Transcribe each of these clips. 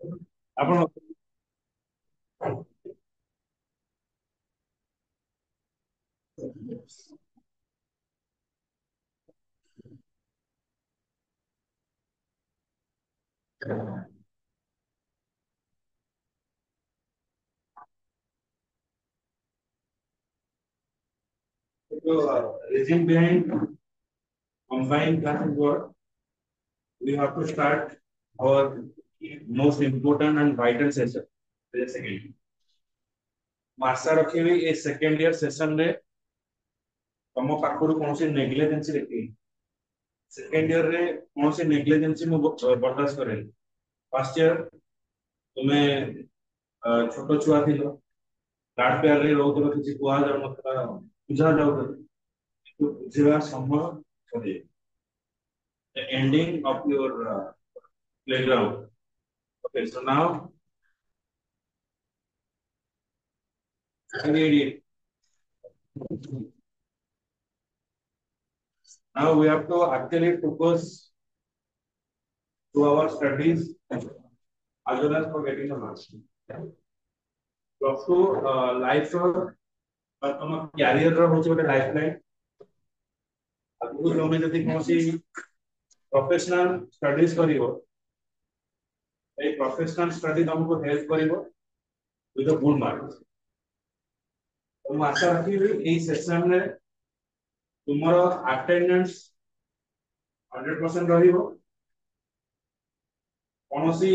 ଆପଣ reason behind combined classes work, we have to start our most important and vital session. Second, आशा रखी ए second year session रे तुम पाखर कौन negligence देखी second year रे कौन नेग्लिजेंसी मु बर्दाश्त करे फर्स्ट ईयर तुम्हें छोट छुआ थी गार्ड पेयर रे रोज किसी कुआ जाऊ नथला बुझा जाऊ बुझा समय सरी the ending of your playground. Okay, so now now we have to actually focus to our studies as well as for getting the marks. Plus to life or career lifeline. आगु तुम जदि कौन प्रोफेशनल स्टडीज करिवो ए professional study तुमको help करिवो with good marks तो आशा रखी ए सेशन रे तुमरो अटेंडेंस 100% रहिवो कोनोसी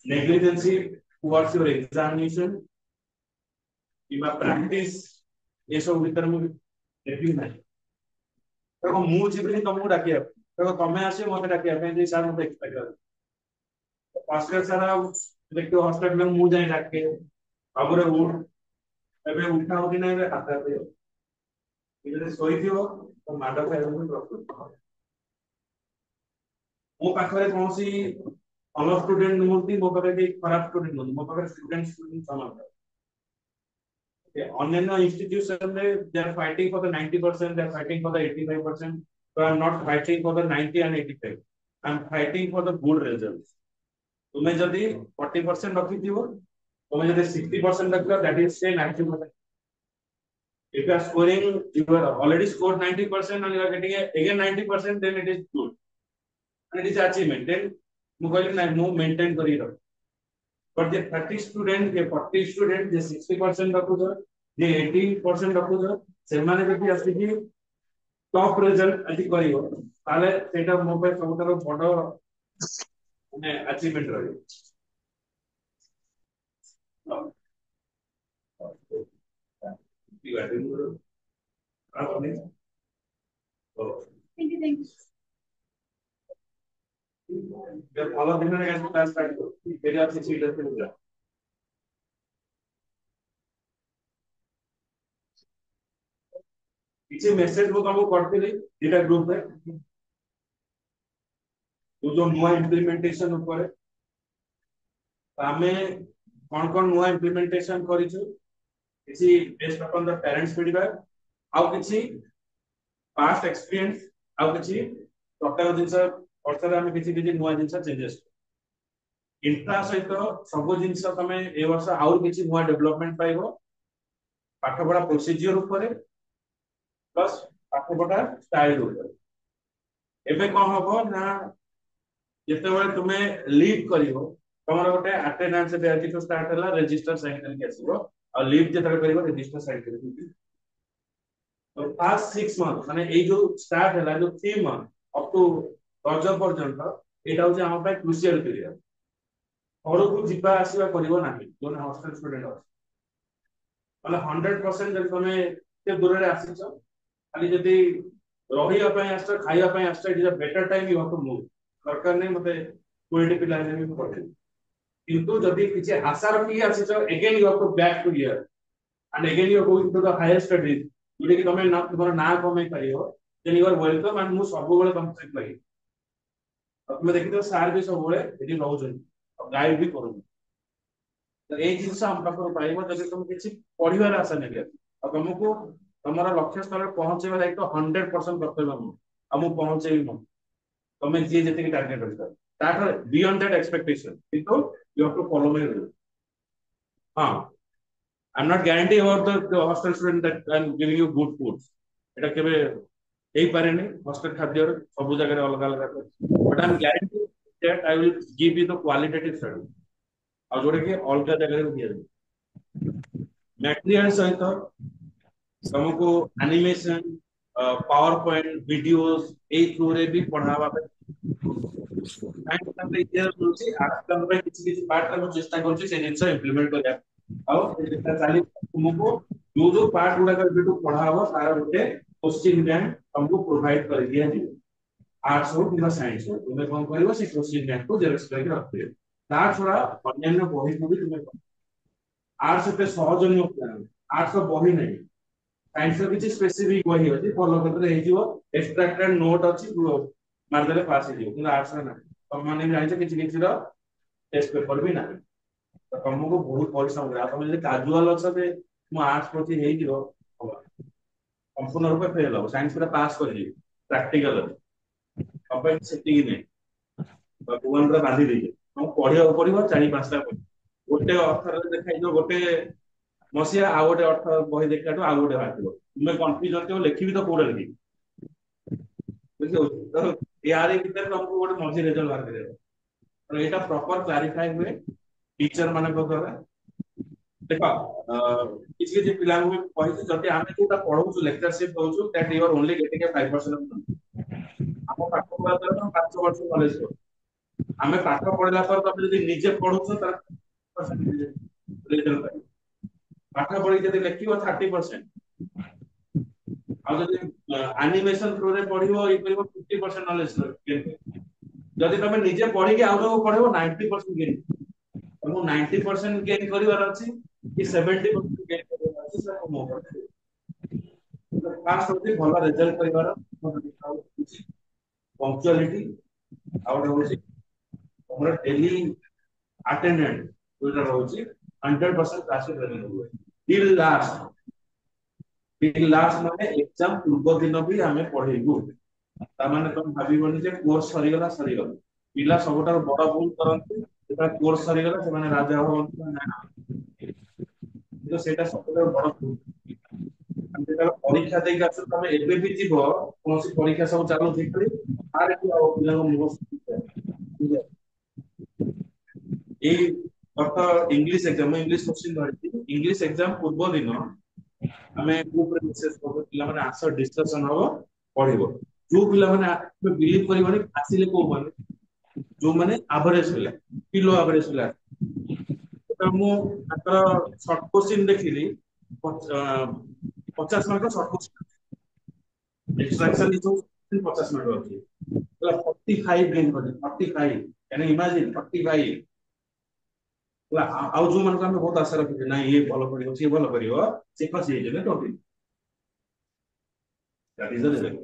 नेग्लिजेंसी टुवर्ड्स योर एग्जामिनेशन किबा प्रैक्टिस ये सब भीतर में देखि नाही तो मु जिबली तुमको डाकिया तो तमे आसी मते डाकिया पे जे सर मते एक्सपेक्ट कर पास्टर सर इलेक्टिव हॉस्पिटल में मु जाई डाके हमरे उठ एबे उठा हो कि नहीं आता पे इधर सोई थियो तो माडा खाइबो प्रॉब्लम मो पाखरे कोनसी ऑल स्टूडेंट नोती मो पाखरे खराब स्टूडेंट नोती मो पाखरे स्टूडेंट समान अन्य institution they are fighting for the 90%, they are fighting for the 85%. So I am not fighting for the 90 and 85. I am fighting for the good results. तुम्हें यदि 40% रखिथिबो तुम्हें यदि 60% रखियो that is say 90%. If you are scoring, you are already scored 90% and you are getting again 90%, then it is good and it is achievement. Then मु कहली ना मु maintain करी रख but the 30 student the 40 student the 60% रखुछ the 80% रखुछ से माने जति आसी कि टॉप रिजल्ट अति करियो ताले सेटा मो पे सबटर बड़ माने अचीवमेंट रही थैंक यू जब फॉलो दिन में कैसे क्लास स्टार्ट करो फिर आप सीसी इधर से हो जाए पीछे मैसेज वो तुमको करते रही डेटा ग्रुप में तो जो नुआ इंप्लीमेंटेशन ऊपर है हमें कौन कौन नुआ इंप्लीमेंटेशन करिछु किसी based upon the parents feedback आउ किसी पास्ट एक्सपीरियंस आउ किसी टोटल जिंस अर्थात हमें किसी किसी नुआ जिंस चेंजेस इंट्रा सहित सब जिंस तमे ए वर्ष आउ किसी नुआ डेवलपमेंट पाइबो पाठ पढ़ा प्रोसीजर ऊपर प्लस पाठ पढ़ा स्टाइल ऊपर एबे कोन हबो ना जते बेले तुमे लीड करिवो तमरा गोटे अटेंडेंस बैच तो स्टार्ट हला रजिस्टर साइन करके आसीबो और लीड जते करिवो रजिस्टर साइन करके तो फास्ट 6 मंथ माने ए जो स्टार्ट हला जो 3 मंथ अप टू रज पर्यंत एटा होचे हम पे क्रूशियल पीरियड और को जिबा आसीबा करिवो नाही जोन हॉस्टल स्टूडेंट माने 100% जब तुमे ते दूर रे आसीछो खाली जदी रहिया पय आस्टर खाइया पय आस्टर it is a better time you have to move सरकार ने मते 20 पिला ने भी पढ़े किंतु जदी किछि आशा रखी आसीछो again you have to back to here and again you are going to the higher studies जोडी कि तमे ना तुम्हारा ना कमे करियो then you are welcome and मु सब बेले तुम से कहि अब तुम देखि तो सर भी सब बेले एडी रहउछन और गाइड भी करू तो ए जिंस हम पाखर पाइबो जदी तुम किछि पढिबार आशा नै और तुमको तुम्हारा लक्ष्य स्थल पहुंचेबा दायित्व 100% कर्तव्य हम पहुंचेबी तुम जी जति टार्गेट रखियो that beyond that expectation, because you have to follow my rule. I'm not guarantee about the hostel student that I'm giving you good foods. এটা কেবে এই পারেনি hostel খাদ্যর সব জায়গায় अलग अलग আছে, but I'm guarantee that I will give you the qualitative study ଆଉ जोड़े कि अलग ଜାଗାରେ ଦିଆ ଯିବ material ସହିତ तुमको animation power point videos A through रे भी पढ़ावा पे टाइम तक इधर दूसरी आजकल में किसी पार्ट का चेष्टा करछि से जिंस इंप्लीमेंट कर ଆଉ ଏଟା ଚାଲି ତୁମକୁ जो पार्ट गुडा कर बिटू पढ़ावा तार गोटे क्वेश्चन बैंक तुमको प्रोवाइड कर दिया ଯିବ आर्ट्स हो किबा साइंस हो तुमे कोन करबो से क्वेश्चन बैंक को जेरक्स करके रखियो ता छोड़ा अन्य बही को भी तुमे आर्ट्स पे सहज नहीं होता आर्ट्स का बही नहीं साइंस रो किछि स्पेसिफिक बही अछि फॉलो करले हे जिवो एक्सट्रैक्टेड नोट अछि मार देले पास हे जिवो କିନ୍ତୁ आर्ट्स ना तुम माने जानिछ किछि किछि रो टेस्ट पेपर भी ना तो तुमको बहुत परिश्रम करा तुम जे काजुअल अछ जे मु आर्ट्स प्रति हे जिवो संपूर्ण रूप फेल हो साइंस पूरा पास कर जी प्रैक्टिकल अपन सेटिंग नहीं भगवान रा बांधी दे हम पढ़िया पड़िबो 4-5 टा गोटे अर्थर देखाइ जो गोटे मसिया आ गोटे अर्थ बही देखाटो आ गोटे बातिबो तुमे कंफ्यूजन के लिखिबी तो कोडा लिखि बुझियो तो यार ए भीतर तुमको गोटे मझी रिजल्ट बाहर करे तो एटा प्रॉपर क्लैरिफाई हुए टीचर माने को करे देखो किसी किसी पिला को कहि जति आमे जोटा पढौछु लेक्चरशिप होछु that you are only getting a 5% हम पाठ पढा तर 5 वर्ष कॉलेज को आमे पाठ पढला पर तब यदि निजे पढौछु तर रिजल्ट पाइ पाठ पढि जति लेखिबो 30% आ जति एनिमेशन थ्रू रे पढिबो ए करिबो 50% नॉलेज गेन जति तमे निजे पढि के आउ जो पढिबो 90% गेन हमको 90% गेन करिवार अछि कि 70% गेन करिवार अछि सर को मौका दे फास्ट होती भला रिजल्ट करिवार पंक्चुअलिटी आउट होछि हमर डेली अटेंडेंस जोटा रहउछि 100% क्लास ट्रेनिंग हुए टिल लास्ट माने एग्जाम पूर्व दिन भी हमें पढेइबु ता माने तुम भाबिबोनी जे कोर्स सरीगला पिला सबटार बड़ भूल करंती जेटा कोर्स सरीगला से माने राजा हो ना तो सेटा सबटार बड़ भूल हम जेटा परीक्षा देई आसु तमे एबे भी जीवो कोनसी परीक्षा सब चालू थिकरी आरे कि आ पिला को निवस ए कत इंग्लिश क्वेश्चन धरती इंग्लिश एग्जाम पूर्व दिन हमें ग्रुप रे मेसेज करबो पिला माने आंसर डिस्कशन हो पढिबो जो पिला माने बिलीव करिबोनी आसिले को माने जो माने एवरेज पिला किलो एवरेज पिला तो मु आकर शॉर्ट क्वेश्चन देखिली 50 mark short question extraction is 50 mark होती तो 45 गेन कर 45 यानी इमेजिन 45 ला आउ जो मन का हम बहुत आशा रखिए ना ये भलो पड़ियो से भलो करियो से फसी जेबे totally that is the result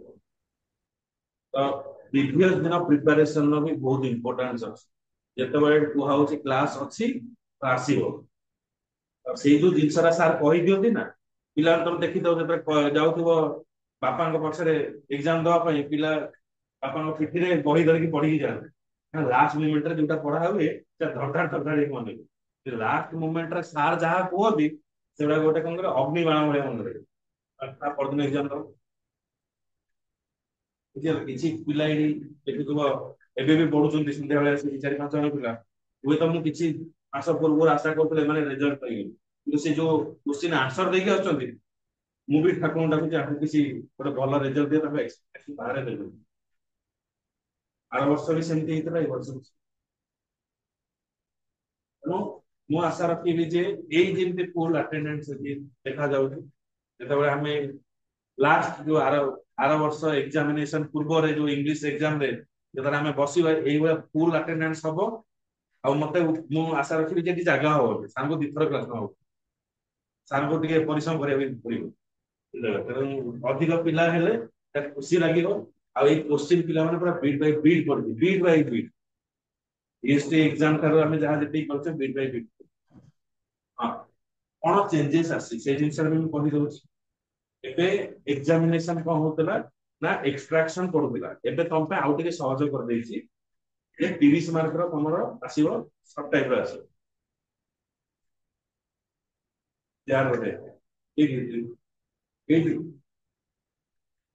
तो प्रीवियस दिन प्रिपरेशन नो भी बहुत इंपोर्टेंस अछि जते बळे कुहा होछि क्लास अछि आसीबो अब सेई जो जिनसरा सार कहि दियंती ना पिला तुम देखि दो जते जाउथबो बापा के पछरे एग्जाम दवा पई पिला बापा को पिठी रे बही धर के पढी जान लास्ट मोमेंट रे जोटा पढा हुए से धड़धड़ एक मन लास्ट मोमेंट रे सार जहा कोबी सेडा गोटे कोन करे अग्नि बाण भले मन रे ता परदिन एग्जाम दो किसी पिला देखुव एबे भी पढुछन संध्या बेला से 4-5 जण पिला हुए तो मु किछि मास पूर्व आशा करथले माने रिजल्ट पाइगे কিন্তু से जो क्वेश्चन आंसर देके आछंती मु भी ठाकुर डाकु जे आपको किछि गोटे भलो रिजल्ट दे तबे एक्सपेक्टेशन बाहर देबो आर वर्ष भी सेमती हितला ए वर्ष नो मु आशा रखिबी जे एई जेमते फुल अटेंडेंस देखा जाउची जेतबे हमें लास्ट जो आर वर्ष एग्जामिनेशन पूर्व रे जो इंग्लिश एग्जाम रे जतरा हमें बसिबा एई वाला फुल अटेंडेंस हबो आ मते मु आशा रखिबी जे जगह हो सांगो दिथर क्लास हो सांगो टिके परिश्रम करे पड़िबो अधिक पिला हेले त खुशी लागिबो आ ए क्वेश्चन पिला माने पूरा bit by bit ST exam करो हमें जहां जति करछे बीट बाय बीट हां कोन चेंजेस आसी से जिंस रे हम कहि दउछी एबे एग्जामिनेशन को होतला ना एक्सट्रैक्शन पडुला एबे तम पे आउट के सहयोग कर देछि ये 30 मार्क रो तमरो आसीबो सब टाइप रो आसीबो यार बोले एक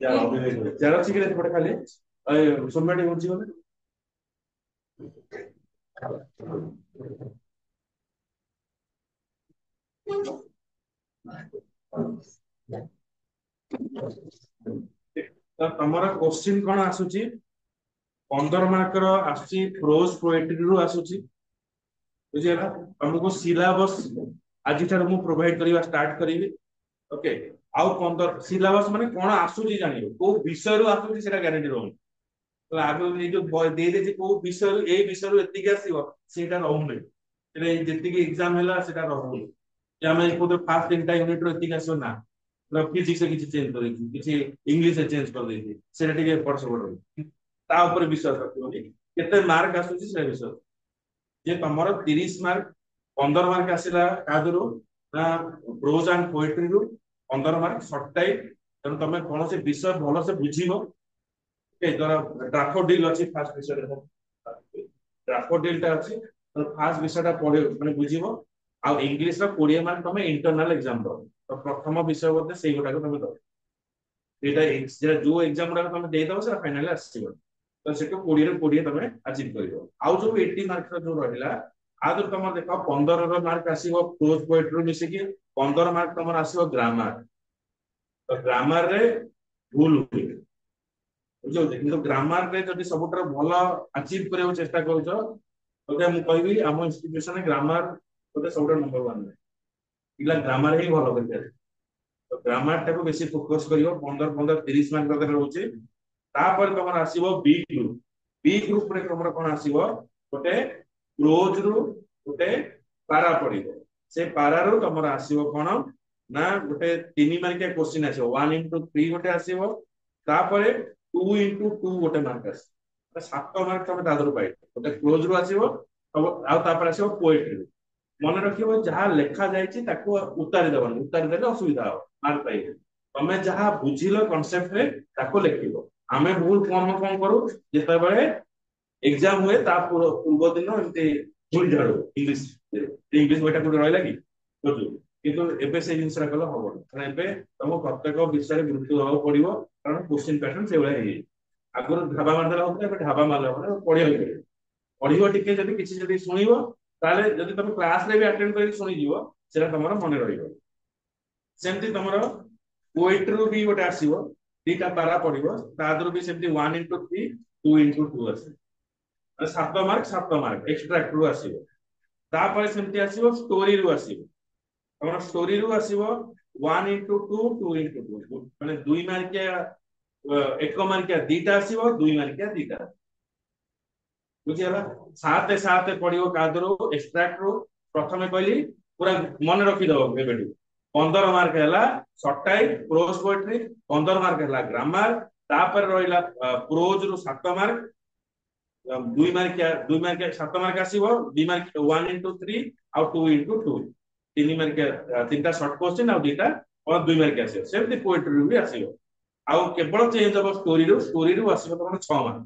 यार अभी यार अछि कि पड़े खाली ए सोमवार होची गले तो तमरो क्वेश्चन कोन आसुची 15 मार्क रो आसी प्रोज पोएट्री रो आसुची बुझियला हमको सिलेबस आज ठार मु प्रोवाइड करबा स्टार्ट करिवि ओके आउ 15 सिलेबस माने कोन आसुची जानियो को विषय रो आसुची सेटा गारंटी रहउनी तो आगो ये जो दे दे जे को विषय रो ए विषय रो एतिक आसीबो सेटा रहउनी रे जेतिक एग्जाम हैला सेटा रहउनी जे हम को तो फास्ट तीनटा यूनिट रो एतिक आसो ना फिजिक्स किछि चेंज कर देछि किछि इंग्लिश चेंज कर देछि सेटा ठीक पढ़ सब रही ता ऊपर विश्वास रखिबोनी केते मार्क आसुची से विषय जे तमरो 30 मार्क 15 मार्क आसिला कादरो ना प्रोज एंड पोएट्री रो 15 मार्क शॉर्ट टाइप तन तमे कोन से विषय भलो से बुझिबो के द्वारा ड्राफोडिल अछि फास्ट विषय रे ड्राफोडिल ता अछि तो फास्ट विषय ता पढे माने बुझिबो आ इंग्लिश रो 20 मार्क तमे इंटरनल एग्जाम दो तो प्रथम विषय बोलते सेही गोटा को तमे दो एटा जेटा जो एग्जाम रा तमे दे दो से फाइनल आसीबो तो सेटो 20 रे 20 तमे अचीव करिवो आउ जो 80 मार्क जो रहिला आ जो तमर देखो 15 रो मार्क आसीबो प्रोज पोएट्री मिसे कि 15 मार्क तमर आसीबो ग्रामर तो ग्रामर रे भूल हुई बुझो किंतु ग्रामर रे जदि सबटर भलो अचीव करियो चेष्टा करूछो ओके मु कहबी हम इंस्टीट्यूशन रे ग्रामर ओते सबटर नंबर 1 रे इला ग्रामर ही भलो करते तो ग्रामर टाको बेसी फोकस करियो 15 15 30 मार्क तक रहउची तापर तमर आसीबो बी ग्रुप रे तमर कोन आसीबो गोटे क्लोज रु गोटे पारा पडिबो से पारा रु तमर आसीबो कोन ना गोटे 3 मार्किया क्वेश्चन आसीबो 1 3 गोटे आसीबो तापर 2 2 गोटे मार्क आसीबो 7 मार्क तमे दादर पाइ गोटे क्लोज रु आसीबो आ तापर आसीबो पोएट्री मन रखिबो जहा लेखा जायछि ताको उतारि देले असुविधा हो मार्क पाइ तमे जहा बुझिलो कांसेप्ट रे ताको लेखिबो आमे भूल कोन करू जेते बेले एग्जाम हुए ता पूर्व दिन एमते भूल झाड़ो इंग्लिश बेटा को रहला कि बुझु किंतु एबे से जिंस कल हबो कारण एबे तुम प्रत्येक विषय गुरुत्व दबाव पड़िबो कारण क्वेश्चन पैटर्न से वाला हे आगुर ढाबा मारला होता एबे ढाबा मारला माने पढ़िबो टिके जदी किछि जदी सुनिबो ताले जदी तुम क्लास रे भी अटेंड करि सुनि जिवो सेरा तमरो मने रहिबो सेमति तमरो पोएट्री भी गोटे आसीबो दीटा पारा पड़िबो तादरो भी सेमति 1 3 2 2 आसी 7 मार्क एक्सट्रैक्ट रु आसीबो तापर सेमति आसीबो स्टोरी रु आसीबो हमर स्टोरी रु आसीबो 1 2 2 2 माने 2 मार्किया 1 मार्किया दीटा आसीबो 2 मार्किया दीटा बुझियला साथे साथे पढियो कादरो एक्सट्रैक्ट रो प्रथमे कहली पूरा मन रखि दबो बेबेडी 15 मार्क हैला short type pros poetry 15 mark हैला ग्रामर तापर रहिला प्रोज रु 7 मार्क 2 मार्क 7 मार्क आसीबो 2 मार्क 1 3 और 2 2 3 मार्क तीनटा शॉर्ट क्वेश्चन और दीटा और 2 मार्क आसीबो सेमति पोएट्री भी आसीबो आ केवल चेंज हो स्टोरी रु आसीबो तमन 6 मार्क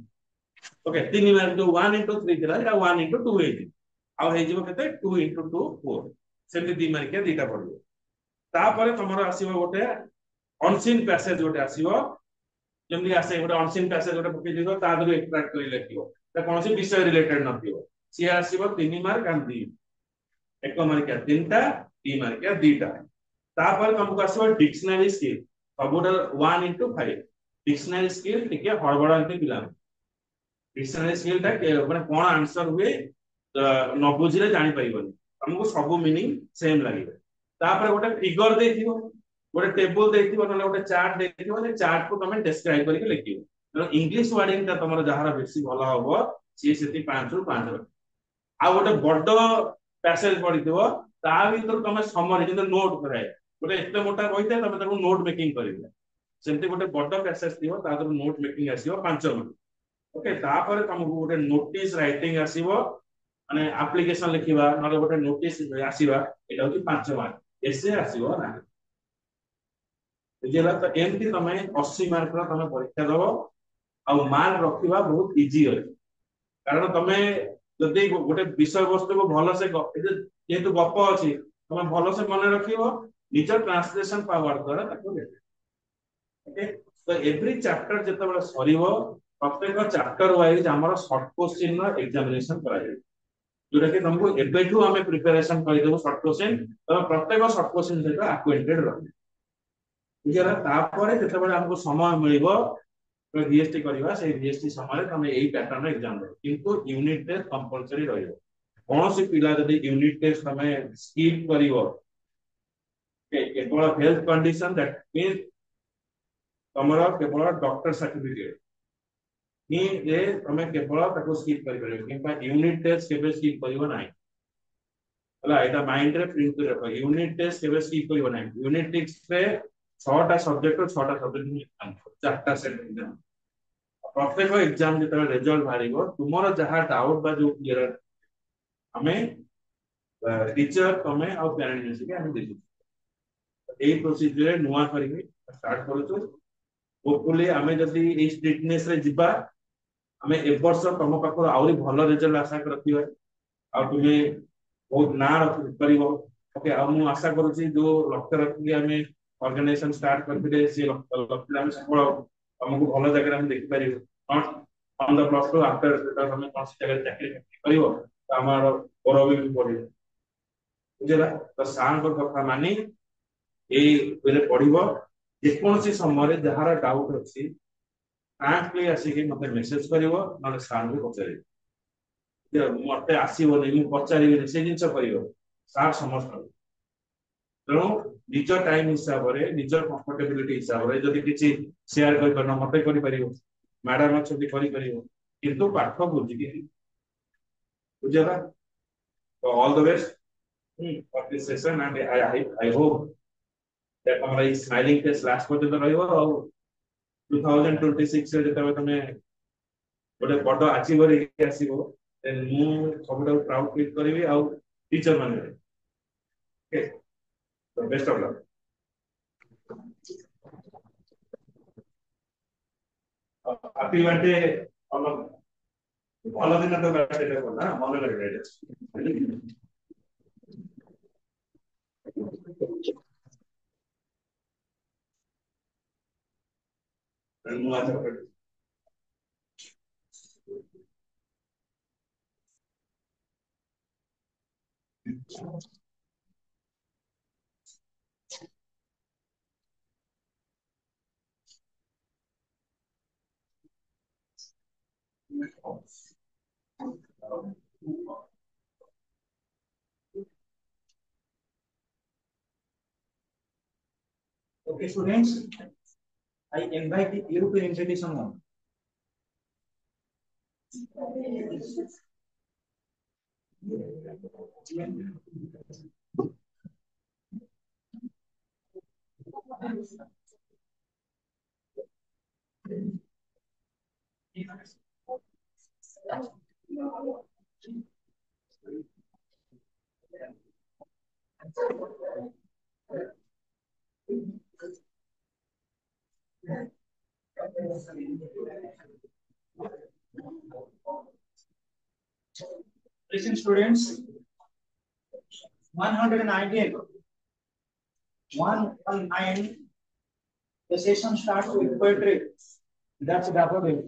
ओके 3 मार्क जो 1 3 थिला एटा 1 2 हेति आ हे जिवो केते 2 2 4 सेमति 2 मार्क दीटा पड़िबो तापर तमरो आसीबो गोटे अनसीन पैसेज गोटे आसीबो जेमि आसे गोटे अनसीन पैसेज गोटे पके दिबो ता दरु एक्सट्रैक्ट करि लेखिबो त कोनसी विषय रिलेटेड नथिबो सी आसीबो 3 मार्क एंड 2 1 मार्क या तीनटा 2 मार्क या दीटा तापर तुमको आसीबो डिक्शनरी स्किल सबुटर 1 5 डिक्शनरी स्किल टिके हड़बड़ांती पिला डिक्शनरी स्किल ता माने कोन आंसर हुए न बुझिले जानि परिबनी हमको सब मीनिंग सेम लागिबो तापर गोटे फिगर देथिबो गोटे टेबल देथिबो न गोटे चार्ट देथिबो ने चार्ट को तमे डिस्क्राइब करके लिखिबो इंग्लिश वर्डिंग ता तमरो जहारा बेसी भलो हबो सी सेति 5 रु 5 आ गोटे बड्डो पैसेज पढिथिबो ता भीतर तमे समरी जे नोट कराय गोटे एते मोटा कहिते तमे ताको नोट मेकिंग करिबो सेमति गोटे बड्डो पैसेज थिबो ता दर नोट मेकिंग आसीबो 5 मिनिट ओके तापर तमको गोटे नोटिस राइटिंग आसीबो माने एप्लीकेशन लिखिबा न गोटे नोटिस आसीबा एटा होती 5 मार्क एसे आसीबो ना बुझिला त एमती तमे 80 मार्क रा तमे परीक्षा दबो आ मार्क रखिबा बहुत इजी होय कारण तमे जदि गोटे विषय वस्तु को भल से जेहेतु गप अछि तमे भल से मन रखिबो निज ट्रांसलेशन पावर द्वारा ताको दे ओके तो एवरी चैप्टर जते बडा सरीबो प्रत्येक चैप्टर वाइज हमर शॉर्ट क्वेश्चन नो एग्जामिनेशन कराय जोटा कि तुमको एबेठू हमें प्रिपरेशन कर देबो शॉर्ट क्वेश्चन तो प्रत्येक शॉर्ट क्वेश्चन सहित अक्वेंटेड रहबो बुझला तापर जते बडा हमको समय मिलिबो तो जीएसटी करबा से जीएसटी समय तमे एई पैटर्न एग्जाम दे किंतु यूनिट टेस्ट कंपलसरी रहइबो कौन सी पिला जदि यूनिट टेस्ट तमे स्किप करिवो केवल हेल्थ कंडीशन दैट मींस तमरा केवल डॉक्टर सर्टिफिकेट नि जे तमे केवल ताको स्किप करि परिबो किंबा यूनिट टेस्ट केबे स्किप करिवो नाही हला एटा माइंड रे प्रिंट कर रखो यूनिट टेस्ट केबे स्किप करिवो नाही यूनिट टेस्ट रे 6 टा सब्जेक्ट और 6 टा सब्जेक्ट एग्जाम 4 टा सेट एग्जाम प्रत्येक एग्जाम जब रिजल्ट बाहर तुम जहाँ डाउट बा जो क्लियर हमें टीचर तमें और पेरेंट मिसिक हमें देखु यही प्रोसीजर नुआ करके स्टार्ट करूछु होपफुली हमें जदी ए स्ट्रिक्टनेस रे जिबा हमें ए वर्ष तुम पाखर आउरी भलो रिजल्ट आशा रखिबा आ तुमे बहुत ना करिवो ओके आ मु आशा करूची जो लक्ष्य रखी हमें ऑर्गेनाइजेशन स्टार्ट करथिले से लक्ष्य हमें सफल हमको भलो जगह हम देख परिबो on the plus 2 after that हमें कौन सी जगह चाकरी करिवो तो हमारो गौरव भी बढ़े बुझला तो सार को कथा मानी ए बेले पढिबो जे कौन सी समय रे जहार डाउट अछि फ्रैंकली आसी के मते मेसेज करिवो नले सार को पचारि जे मते आसीबो नै मु पचारि से जिंस करिवो सार समस्त तेणु निज टाइम हिसाब रे निज कंफर्टेबिलिटी हिसाब रे जदि किछि शेयर कर करना मते करि परिवो मैडम अच्छी करी करिवो किंतु पाठ बुझी के बुझला तो all the best for this session and I hope that हमारा इस स्माइलिंग टेस्ट लास्ट पर्यंत रहइबो और 2026 से जतबे तमे गोटे बड़ अचीवर हे आसीबो देन मु सबटा प्राउड फील करबी और टीचर माने ओके तो best of luck happy birthday all ଭଲ ଦିନ ତ ସେଇଟା କଲା ମନେ ଲାଗିଲା ମୁଁ ଆଶା କরি Okay, students, I invite you to introduce someone. Listen, students. 119. 119. The session starts with poetry. That's daffodil.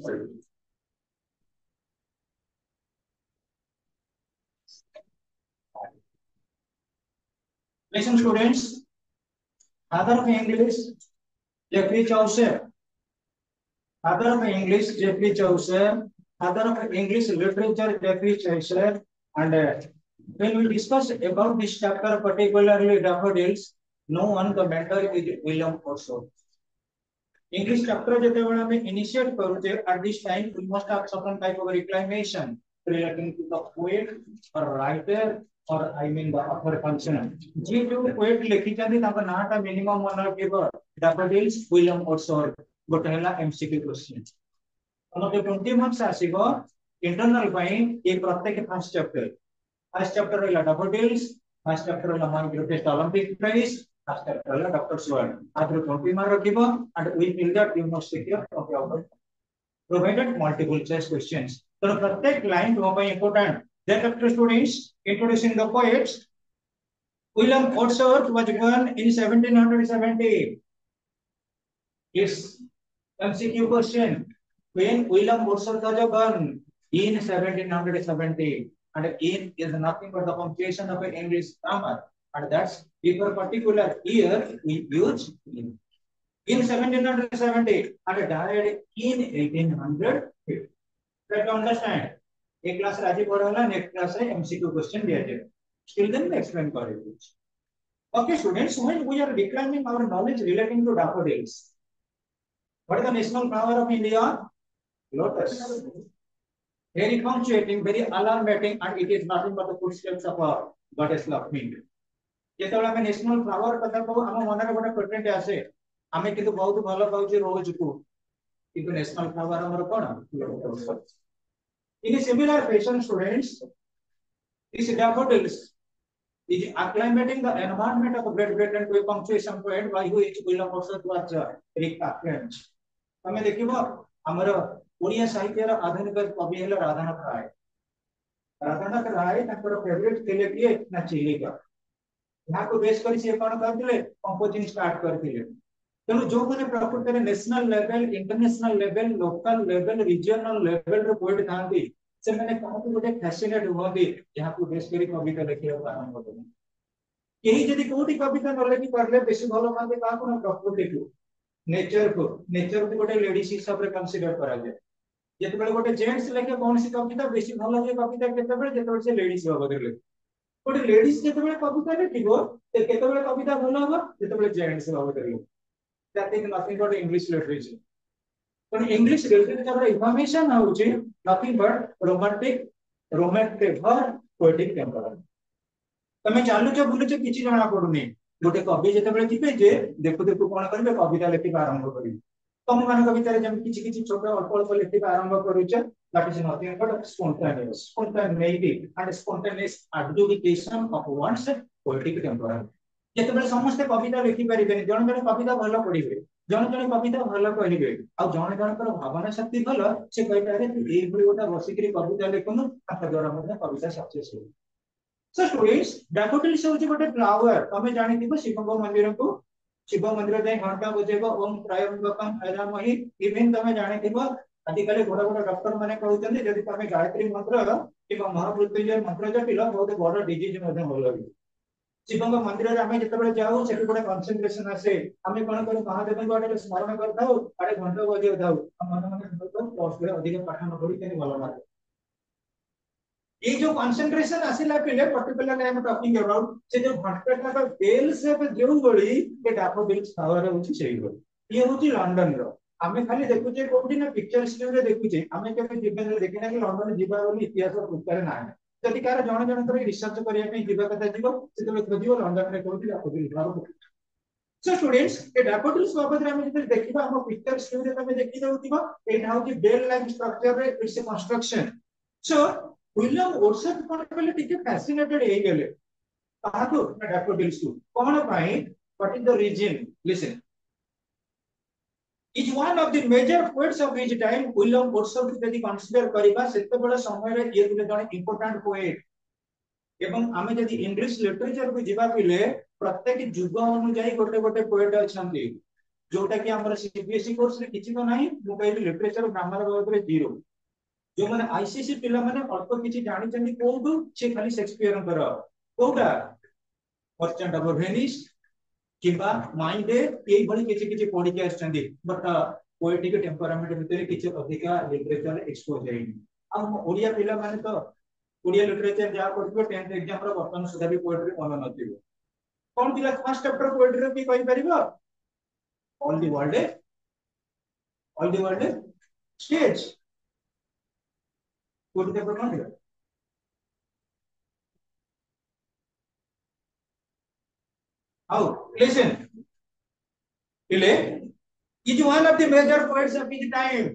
Listen, students. Father of English, Geoffrey Chaucer. Father of English, Geoffrey Chaucer. Father of English literature, Geoffrey Chaucer. And when we discuss about this chapter, particularly daffodils, no one the mentor is William Wordsworth. English chapter जेतेबेले हमें initiate करूचे at this time we must have some type of reclamation relating to the poet or writer or I mean the author function. जे जो poet लिखी जाती ताका नाटा minimum one रखिबो daffodils William Wordsworth गोटे हला MCQ question. हमके 20 marks आसीबो internal पाई एक प्रत्येक first chapter. First chapter है daffodils, first chapter है my greatest Olympic prize. First chapter है Dr. Sword. After 20 mark रखिबो and we feel that you must secure of your provided multiple choice questions. तो प्रत्येक line हो भाई important then after students introducing the poets William Wordsworth was born in 1770. It's MCQ question. When William Wordsworth was born in 1770, and in is nothing but the punctuation of an English grammar, and that's for particular year we use in 1770 and died in 1850. Try to understand. एक class राजी पढ़ा वाला next class है MCQ question दिया जाएगा. Still then explain करेंगे. Okay, students, when we are declining our knowledge relating to daffodils, what is the national flower of India? Lotus. Very punctuating, very alarming, and it is nothing but the footsteps of a goddess Lakshmi. ଯେତେବେଳେ ଆମେ national flower କଥା କହୁ ଆମ ମନରେ ଗୋଟେ patent ଆସେ ଆମେ କିନ୍ତୁ ବହୁତ ଭଲ ପାଉଛୁ ରୋଜ କୁ କିନ୍ତୁ national flower ଆମର କଣ? In a similar fashion, students, these daffodils is acclimating the environment of Great Britain to a punctuation point by which William Wordsworth was recaptured. हमें देखिबो हमर ओडिया साहित्यर आधुनिक कवि हेले राधानाथ राय. राधानाथ राय ताकर फेवरेट ଥିଲେ किए ना चिलिका. यहाँ को बेस करी से कोन करथिले कंपोजिंग स्टार्ट करथिले. तेनु जो माने प्रकृति रे national level, international level, local level, regional level रे पोएट थांती से माने काहू गोटे फैसिनेट होंदी जहाँ को बेस करी कविता लिखिया आरंभ करन. यही जदि कोठी कविता न लिखि परले बेसी भलो माने का कोन प्रकृति को नेचर को गोटे लेडीज हिसाब रे कंसीडर करा जाय. जेते बेले गोटे जेंट्स लेके कोन सी कविता बेसी भलो होय कविता केते बेले जेते बेले से लेडीज बाबत ले गोटे लेडीज जेते बेले कविता लिखिबो ते केते बेले कविता भलो होबो जेते बेले जेंट्स बाबत ले. That is nothing but English literature. So English literature information होउची nothing but romantic or poetic temperament. तमे चालू छ बुलु छ किछि जणा पडुनी गोटे कवि जेते बेले जिबे जे देखु देखु कोन करबे कविता लिखिबा आरंभ करिबे. तम मान कविता रे जम किछि किछि छोट अल्प अल्प लिखिबा आरंभ करूछ that is nothing but spontaneity and spontaneous adjudication of one's poetic temperament. जेते बेले समस्त कविता लिखि परिबे जण जण कविता भलो पढिबे जण जण कविता भलो कहिबे आ जण जण कर भावना शक्ति भलो से कहि पारे कि एई भली गोटा बसिकरी कविता लेखनु ताका द्वारा मने कविता सक्सेस हो. So students, daffodils होची गोटे फ्लावर तमे जानि दिबो शिव मंदिर को शिव मंदिर जाय घंटा बजेबो ओम त्रयंबकम अजामहि इवन तमे जानि दिबो आदिकाले बड़ बड़ डॉक्टर माने कहउछन्ते जदि तमे गायत्री मंत्र किबा महामृत्युंजय मंत्र जपिल बहुत बड़ डिजीज मध्ये होलो. शिव मंदिर रे आमे जते बेले जाऊ सेठी गोटे कंसंट्रेशन आसे आमे कोन कोन महादेव को आडे स्मरण करथाउ आडे घंटा बजे जाऊ मन मन प्लस रे अधिक पाठ न पढी केनि भलो मार्क. ये जो कंसंट्रेशन आसिला पिले particularly I am talking about से जो घंटा का बेल शेप जेउ बळी के डैफोडिल्स फ्लावर होची सेही बळी ये होची लंदन रो. आमे खाली देखुचे कोठी ना पिक्चर स्टूडियो रे देखुचे आमे केबे जीवन रे देखिना कि लंदन जिबा बोली इतिहास पुस्तक ना है. जदि कार जण जण कर रिसर्च करिया पे जीवा कथा जीव से तो खोजिबो लंदन रे कोठी डैफोडिल फ्लावर. सो स्टूडेंट्स ए डैफोडिल्स बाबत रे आमे जदि देखिबा हम पिक्चर स्टूडियो रे तमे देखि जाउतिबा एटा होची बेल लाइक स्ट्रक्चर रे it's a construction. So William Wordsworth कोन कहले टिके फैसिनेटेड हे गेले ताहाको डैफोडिल्स को कोन पाई what is the reason. Listen, is one of the major poets of his time. William Wordsworth यदि कंसीडर करिबा सेते बेले समय रे ये दुले जण इंपोर्टेंट पोएट एवं आमे यदि इंग्लिश लिटरेचर को जिबा पिले प्रत्येक युग अनुଯାयी गोटे गोटे पोएट अछंती जोटा कि हमर सीबीएसई कोर्स रे किछि को नाही मु कहबी लिटरेचर ग्रामर बाबत रे जीरो. जो माने आईसीसी पिला माने अल्प किछि जानि चंदी कोडु से खाली शेक्सपियर कर कोडा मर्चेंट ऑफ वेनिस किबा माइंड ए भली किछि किछि पढि के आछंदी बट पोएटिक टेम्परामेंट भितर किछि अधिका लिटरेचर एक्सपोज हेइ. हम ओडिया पिला माने तो ओडिया लिटरेचर जा पढिबो 10th एग्जाम रो वर्तमान सुधा भी पोएट्री मन नथिबो. कोन पिला फर्स्ट चैप्टर पोएट्री रो भी कहि परिबो ऑल द वर्ल्ड स्टेज कोड के प्रमाण है. How? Listen. Ile is one of the major poets of his time.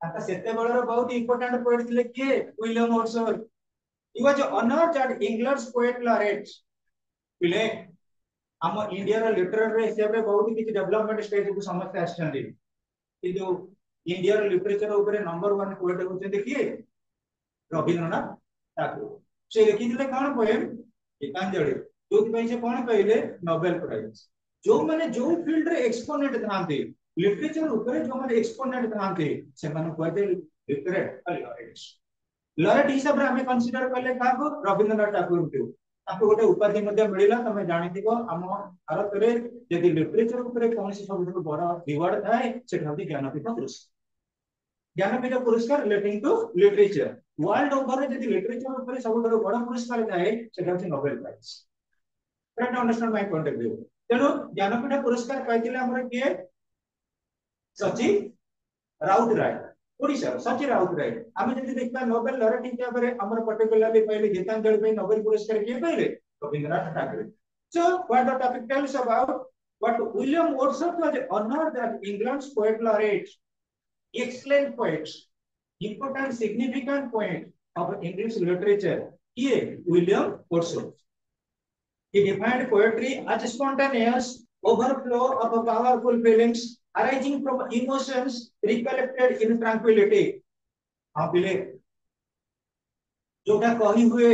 आता सेते बेलर बहुत इंपोर्टेंट पोएट थिले के William Wordsworth. He was honored at England's poet laureate. Ile हम इंडिया रो लिटरेचर हिसाब रे बहुत किछि डेवलपमेंट स्टेज को समझते आछंदी कि जो इंडिया रो लिटरेचर ऊपर नंबर 1 पोएट होचंदी के रवींद्रनाथ ठाकुर से लिखिथिले कोन पोएम गीतांजलि जो से कोन कहले नोबेल प्राइज जो माने जो फील्ड रे एक्सपोनेंट थांते लिटरेचर ऊपर जो माने एक्सपोनेंट थांते से माने कहते लिटरेट लॉरेट्स लॉरेट हिसाब रे हमें कंसीडर करले काको रवींद्रनाथ ठाकुर को ताको गोटे उपाधि मध्ये मिलिला तमे जानिथिबो हम भारत रे यदि लिटरेचर ऊपर कोन से सबसे बड़ा रिवार्ड थाए सेटा होती ज्ञानपीठ पुरस्कार ज्ञानपीठ पुरस्कार relating to literature world over रे यदि लिटरेचर ऊपर सबसे बड़ा पुरस्कार थाए सेटा होती Nobel prize try to understand my point of view तेनो ज्ञानपीठ पुरस्कार पाइथिले हमर के सची राउतराय ओडिशा सची राउतराय आमे जदि देखबा नोबेल लॉरेट हिसाब रे हमर पर्टिकुलरली पहिले गीतांजलि पे नोबेल पुरस्कार के पहिले Rabindranath Thakur so what the topic tells about what William Wordsworth was honored that England's poet laureate excellent poets important significant point of English literature ये William Wordsworth he defined poetry as spontaneous overflow of powerful feelings arising from emotions recollected in tranquility हाँ पिले जोटा कही हुए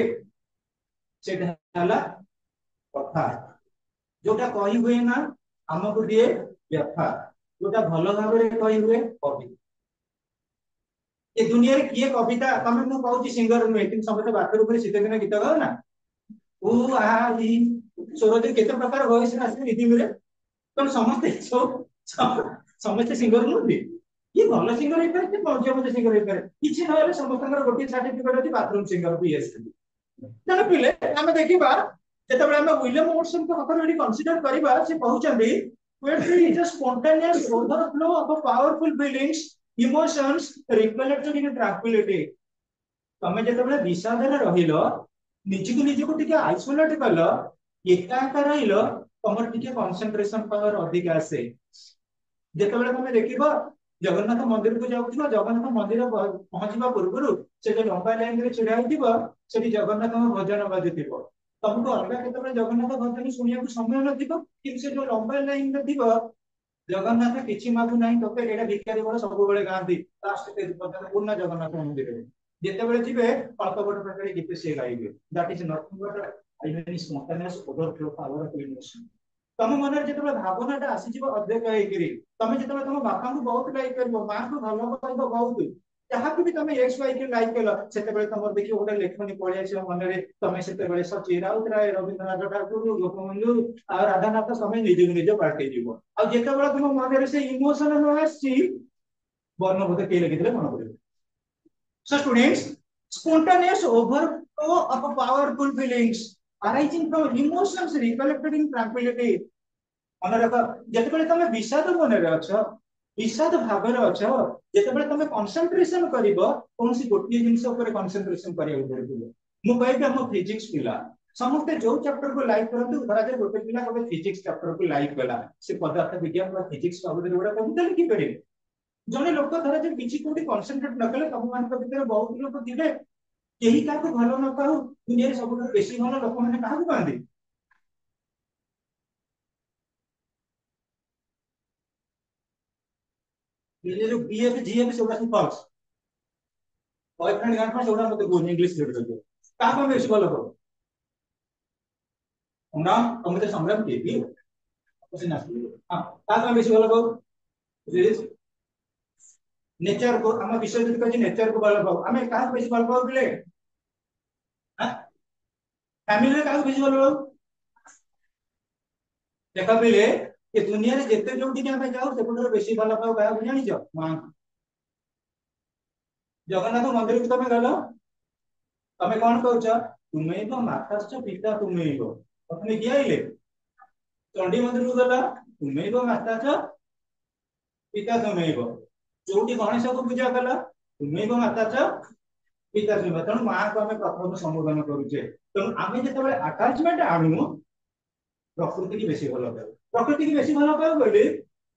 सेटा हला कथा जोटा कही हुए ना हमको दिए व्यथा जोटा भलो भाव रे कही हुए कवि ये दुनिया रे किए कविता तमे मु कहूची सिंगर नुहे कि समस्त बाथरूम ऊपर शीत दिन गीत गाओ ना ओ आ ई स्वरदे केते प्रकार वॉइस रे आसे रिदि मिले तो समस्त समस्त सिंगर नुहे ये भलो सिंगर हे पारे कि मध्यम सिंगर हे पारे किछि नहले समस्तकर गोटी सर्टिफिकेट अछि बाथरूम सिंगर पीएचडी तने पिले हम देखिबा जेतबे हम विलियम वर्ड्सवर्थ को कथन एडी कंसीडर करिबा से कहउचंदी poetry is a spontaneous overflow of powerful feelings emotions reflected in tranquillity तमे जेतबे विषाद रे रहिलो निजको टिके आइसोलेट कलो एकाका रहिलो तमर टिके कंसंट्रेशन पावर अधिक आसे जेतबे तमे देखिबो जगन्नाथ मंदिर को जाउथिबो जगन्नाथ मंदिर पहुंचबा पूर्वरु से जो लंबा लाइन रे छिड़ा हिथिबो सेठी जगन्नाथ भजन बाजुथिबो तुमको अलगा केतबे जगन्नाथ भजन सुनिया को समय नथिबो कि से जो लंबा लाइन रे थिबो जगन्नाथ किछि मागु नाही तोके एडा भिखारी बड़ सब बेले गांधी लास्ट ते पूर्ण जगन्नाथ मंदिर रे जेतेबेले थिबे अल्प बड़ प्रकार गीत से गाइबे that is nothing but I mean spontaneous overflow power of emotion तम मन जेतेबेले भावनाटा आसी जीव अध्यक्ष हेकरी तमे जेतेबेले तम बापा को बहुत लाइक करबो मां को भलो करबो बहुत जहां भी तमे एक्स वाई के लाइक केलो सेतेबेले तमर देखि ओटा लेखनी पळि आसी मन रे तमे सेतेबेले सची राउतराय रवींद्रनाथ ठाकुर गोपबंधु आ राधानाथ समय निज निज पार्टी जीवो आ जेतेबेले तम मन रे से इमोशन न आसी वर्णबोध के लिखितले मन पड़े so students spontaneous overflow of powerful feelings arising from emotions recollected in tranquility मन रख जेतेबेले तमे विषाद मन रे अछ विषाद भाव रे अछ जेतेबेले तमे कंसंट्रेशन करिवो कोनसी गोटी जिंस ऊपर कंसंट्रेशन करियो पड़िबो मु कहबे हम फिजिक्स पिला समस्त जो चैप्टर को लाइक करंतु धरा जे गोटे पिला कबे फिजिक्स चैप्टर को लाइक कला से पदार्थ विज्ञान और फिजिक्स बाबद रे कविता लिखि पारे जने लोक धरा जे किछि कोठी कंसंट्रेट न कले तम मान को भीतर बहुत लोक दिबे केही का को भलो न पाऊ दुनिया रे सब बेसी भलो लोक माने काहा को पांदी ये जो बीएफ जीएफ से उड़ा फॉल्स बॉयफ्रेंड गर्लफ्रेंड से उड़ा मते बोल इंग्लिश लिटरेचर का को बेसी भलो हो ना हम तो संग्राम के भी कुछ ना हां का को बेसी भलो हो नेचर को हम विषय जति कहछि नेचर को भलो पाऊ हमें का बेसी भलो पाऊ बिले हां फैमिली रे का बेसी भलो पाऊ देखा बिले ये दुनिया रे जेते जोटी के हमें जाऊ सेपटर बेसी भलो पाऊ का जानि छ मां जगन्नाथ मंदिर को तमे गलो तमे कोन कहउछ तुमे तो माताश्च पिता तुमे हो तमे किया आइले चंडी मंदिर को गला तुमे तो माताश्च पिता तुमे हो जोटी गणेश को पूजा कला तुमे तो माताश्च पिता तुमे तण मां को हमें प्रथम संबोधन करूचे तण आमे जेतेबेले अटैचमेंट आनु प्रकृति की बेसी भलो पाऊ प्रकृति की बेसी भलो पाऊ बोले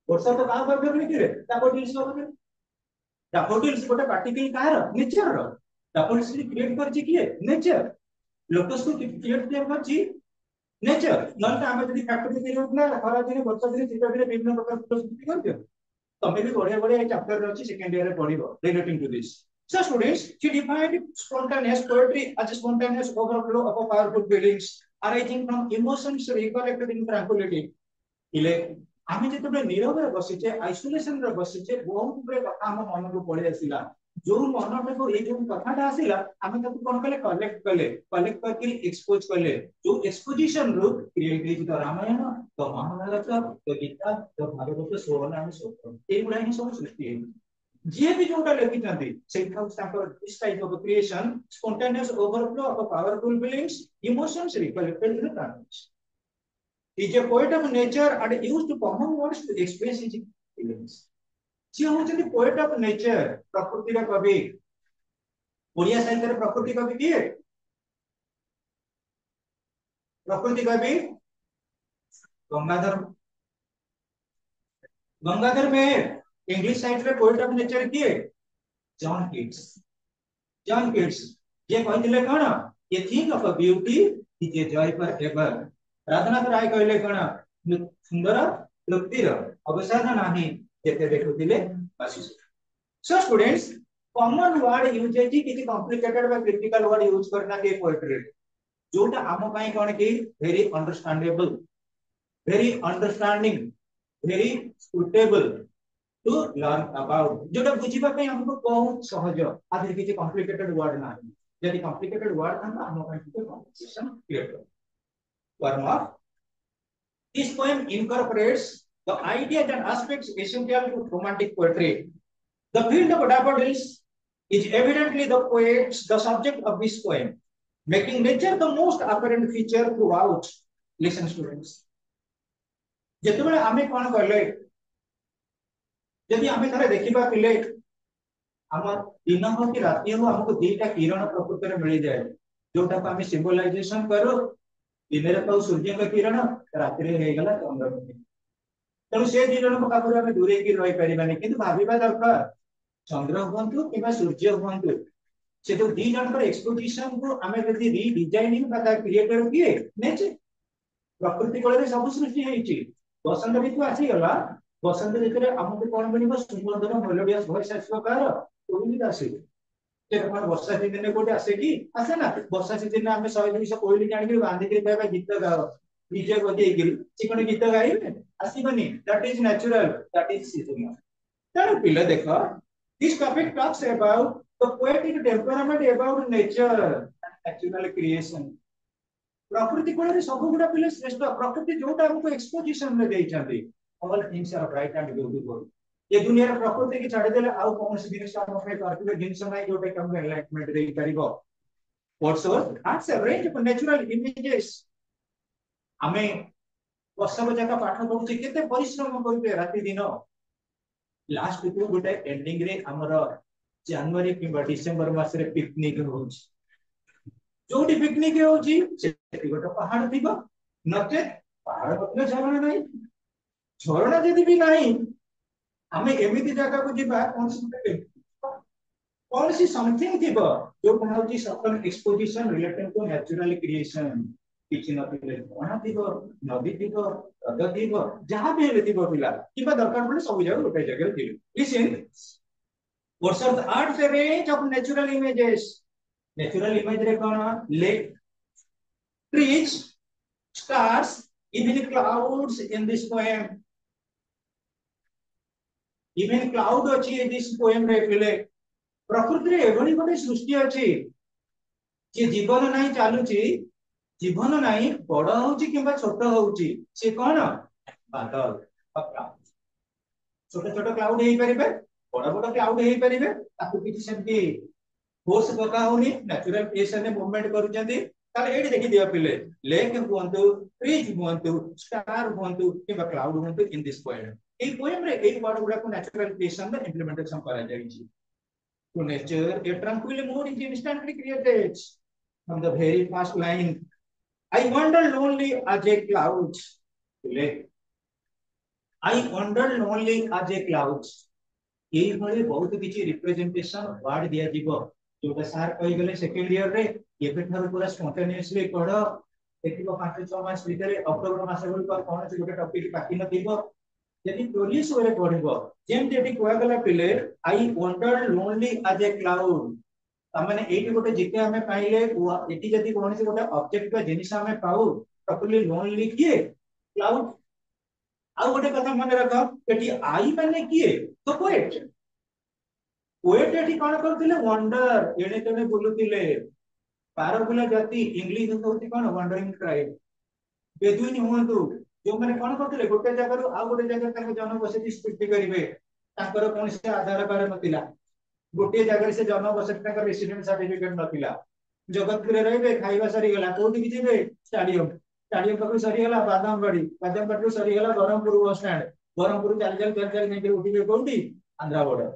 वर्षा तो का भाव में किरे डैफोडिल्स बाबू डैफोडिल्स गोटे पार्टिकल कार नेचर रो डैफोडिल्स क्रिएट करछि किए नेचर लोटस को क्रिएट करछि नेचर नन त हम जदी फैक्टरी क्रिएट ना खरा दिन वर्षा दिन शीत दिन विभिन्न प्रकार फोटोसिंथेसिस करदियो तमे भी बढ़िया बढ़िया चैप्टर रे अछि सेकंड ईयर रे पढिबो relating to this So students, she defined spontaneous poetry as a spontaneous overflow of powerful feelings arising from emotions recollected in tranquility. इले आमे जेतबे नीरव रे बसिचे आइसोलेशन रे बसिचे बहुत बे कथा हम मन को पळे आसिला जो मन में को ए जो कथाटा आसिला आमे तक कोन कले कलेक्ट करके एक्सपोज कले जो एक्सपोजिशन रो क्रिएट हेछि तो रामायण तो महाभारत तो गीता तो भागवत सोना हम सोत ए गुडा ही सब सृष्टि है जे भी जोटा लिखि जंती सेठा ताकर this type of creation spontaneous overflow of powerful feelings emotions recollected in the is a poet of nature and used common words to express his feelings. See how the poet of nature, प्रकृति का कवि, ओडिया साहित्य रे प्रकृति कवि किए? प्रकृति कवि गंगाधर गंगाधर में इंग्लिश साहित्य रे पोएट ऑफ नेचर किए? जॉन किट्स जे कहथिले कोन a thing of a beauty is a joy for ever Radhanath Ray कहले कोन सुंदर तृप्तिर अवसान नाही जेते देखुतिले बासी so students common word usages किछि कॉम्प्लिकेटेड बा क्रिटिकल वर्ड यूज करना के पोएट्री जोटा हम पई कोन की very understandable very understanding very suitable to learn about जोटा बुझिबा पई हमको बहुत सहज आदि किछि कॉम्प्लिकेटेड वर्ड नाही यदि कॉम्प्लिकेटेड वर्ड था हम पई किछि कॉम्प्लिकेशन क्रिएट कर warm up. This poem incorporates the ideas and aspects essential to romantic poetry. The field of daffodils is evidently the subject of this poem, making nature the most apparent feature throughout. Listen, students. जेतेबेले आमे कोन करले यदि आमे थरे देखिबा पिले हमर दिन हो कि राति हो हमको दीटा किरण प्रकृति रे मिल जाए जोटा को आमे सिंबलाइजेशन करो दिन पाऊ सूर्य का किरण रात होगा चंद्रमुखी तेणु से दी जन पाखर आम दूरे रही पारानी कि भाविबा दरकार चंद्र हूँ कि सूर्य हूँ से जो दी जन एक्सपोजिशन को आम रिडिजाइनिंग क्रिएटर किए नेचर प्रकृति कल सब सृष्टि होती बसंत ऋतु आसीगला बसंत ऋतु आमको कौन मिल सुंदर मेलोडियस वॉइस आसो कार आसो वर्षा सीजन कोटे आसे कि आसे ना वर्षा सीजन में 100-200 कोइली जानि बांधी के बाबा गीत गाओ डीजे बजे गिल चिकन गीत गाइबे आसीबनी that is natural that is seasonal तर पिले देखो this topic talks about the poetic temperament about nature natural creation प्रकृति कोले सब गुडा पिले श्रेष्ठ प्रकृति जोटा हमको एक्सपोजिशन में देई छथि all things are bright and beautiful ये दुनिया रे प्रकृति की छाड़ी देले आउ कोन से जिनिस हम पे करथिबे जिनिस नै जोटे कम एनलाइटमेंट देई परिबो whatsoever that's a range of natural images हमें वर्षक जका पाठ पढुछि केते परिश्रम करबे राति दिन लास्ट को गोटे एंडिंग रे हमर जनवरी कि डिसेंबर मास रे पिकनिक होछि जोटी पिकनिक होछि सेति गोटे पहाड़ थिबो नते पहाड़ पतले झरना नै झरना जदि भी नहीं हमें एमिति जगह को जीबा कौन सी समथिंग थिबो जो कहउची सकल exposition related to natural creation किछि नथिले कोना थिबो नदी थिबो हृद थिबो जहां भी हेले थिबो पिला किबा दरकार पड़े सब जगह गोटे जगह थिबो listen what's are the art से रेंज ऑफ नेचुरल इमेज रे कोन lake trees stars even clouds in this poem even cloud अछि दिस पोएम रे पिले प्रकृति रे एभली गोटे सृष्टि अछि जे जीवन नाही चालुची जीवन नाही बड़ होउची किबा छोट होउची से कोन बादल छोट छोट क्लाउड हेई परिबे बड़ क्लाउड हेई परिबे ताकु किछि सेमती फोर्स पका होनी नेचुरल क्रिएशन ने मूवमेंट करूचंती ताले एडी देखि दिया पिले लेक हुंतु ट्रीज हुंतु स्टार हुंतु किबा क्लाउड हुंतु इन दिस पोएम ए पोएम रे ए वर्ड गुडा को नेचुरल क्रिएशन रे इंप्लीमेंटेशन करा जाई छी to nature a tranquil mood is instantly created from the very first line I wander lonely as a cloud I wander lonely as a cloud ए भले बहुत किछि रिप्रेजेंटेशन वर्ड दिया जीवो जोटा सर कहि गेले सेकंड ईयर रे एबे थार पूरा स्पॉन्टेनियसली पढ देखिबो 5-6 मास भीतर अक्टोबर मास बेल पर कोन से गोटे टॉपिक बाकी न दिबो यदि पोलिश वे पढ़िबो जेमति एटी कोया गला पिले I wondered lonely as a cloud तमाने एटी गोटे जिते हमें पाइले एटी जदी कोनसी गोटे ऑब्जेक्ट का जिनिस हमें पाऊ प्रॉपर्ली लोनली किए क्लाउड आ गोटे कथा मन रख एटी आई माने किए तो पोएट पोएट एटी कोन करथिले वंडर एने तने बोलुथिले पारकुला जाति इंग्लिश होती कोन वंडरिंग ट्राइब बेदुइन हुंतु जो माने कोन करथिले गोटे जगह रु आ गोटे जगह तक जनबसति सृष्टि करिवे ताकर कोनसे आधार कार्ड नथिला गोटे जगह से जनबसति ताकर रेसिडेंट सर्टिफिकेट नथिला जगतपुर रहिबे खाइबा सरी गला कोठी कि जेबे स्टेडियम स्टेडियम पाखु सरी गला बादाम बाड़ी सरी गला बरहमपुर बस स्टैंड बरहमपुर चल नहीं उठिबे कोठी आंध्रा बॉर्डर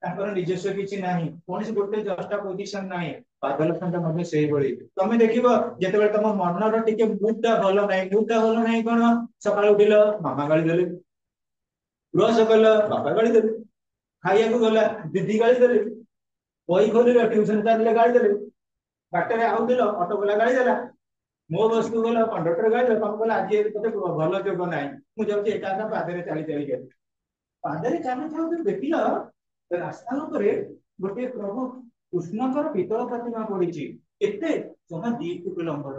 ताकर निजस्व किछि नाही कोनसे गोटे जस्टा पोजीशन नाही पागल खंड मध्ये सेही बळी तमे देखिबो जेतेबेले तम मनर टिके मूडटा भलो नाही कोन सकाळ उठिलो मामा गाली देले ब्रश कल बापा गाली देले खाइया को गला दीदी गाली देले बही खोलिलो ट्यूशन चालिले गाली देले बाटरे आउदिलो ऑटो वाला गाली देला मो बस को गला कंडक्टर गाली देला तम कहला आज तते भलो जोग नाही मु जाउची एका का पादरे चाली चाली गेल पादरे चाली थाउ देखिलो रास्ता ऊपर गोटे प्रभु कृष्णकर पितल प्रतिमा पड़ी केते जमा 2 फुट लंबर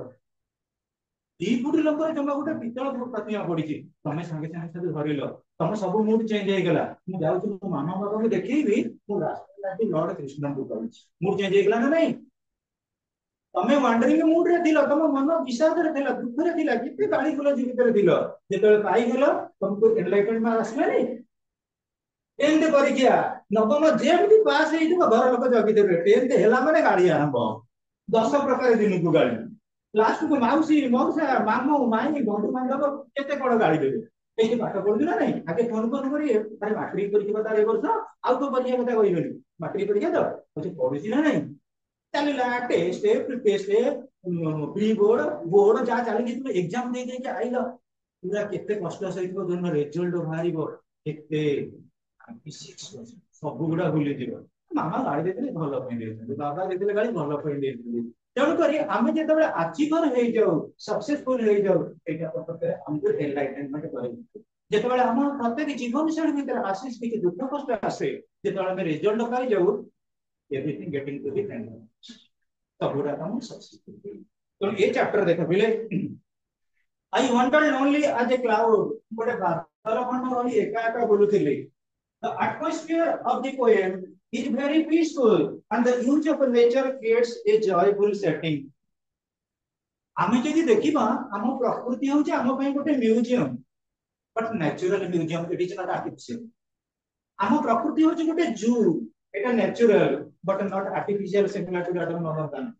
2 फुट लंबर जमा गोटे पितल प्रतिमा पड़ी तमे संगे संगे धरिल तम सब मूड चेंज हो गला मु जाउछु मो मामा बाबा को देखैबी मु रास्ता लाटी लॉर्ड कृष्ण को कहूछि मूड चेंज हो गला ना नहीं तमे वंडरिंग मूड रे थिलो तम मन विषाद रे थिला दुख रे थिला किते गाड़ी गुलो जीवित रे थिलो जेतले पाई गेलो तुमको एनलाइटमेंट आसला नहीं एंड परीक्षा नवम जेमती पास हेइतो घर लोक जगी देबे टेंथ हेला माने गाड़ी आरंभ 10 प्रकार दिन को गाड़ी लास्ट को माउसी मौसा मामू माई बंधु बांधव केते कोन गाड़ी देबे एठी पाठ पढु ना नहीं आगे फोन करी अरे मैट्रिक परीक्षा बता रे वर्ष आउ तो परीक्षा बता कहिबेनी मैट्रिक परीक्षा तो પછી पढुसी ना नहीं चलिला टेस्ट टेस्ट प्री बोर्ड जा चली कि तुम एग्जाम दे दे के आइलो पूरा केते कष्ट सहित जोन रिजल्ट बाहरिबो केते सब गुड़ा भूली जीव मामा गाड़ी देते भल बाबा देते गाड़ी भल तेणुक आम जो अचीवर हो सक्सेसफुल हो एनलाइटमेंट जो आम प्रत्येक जीवन शैली भीतर आसे कि दुख कष्ट आसे जो रिजल्ट पाई जाऊ everything getting to the end सबुरा काम सक्सेसफुल तो ये चैप्टर देख बिले I wanted only as a cloud गोटे बादल खंड रही एका एका बुलुथिले The atmosphere of the poem is very peaceful and the use of nature creates a joyful setting. आमे जदि देखिबा हम प्रकृति होचे हम पई गोटे museum but natural museum it is not artificial हम प्रकृति होचे गोटे जू एटा natural but not artificial similar to that of normal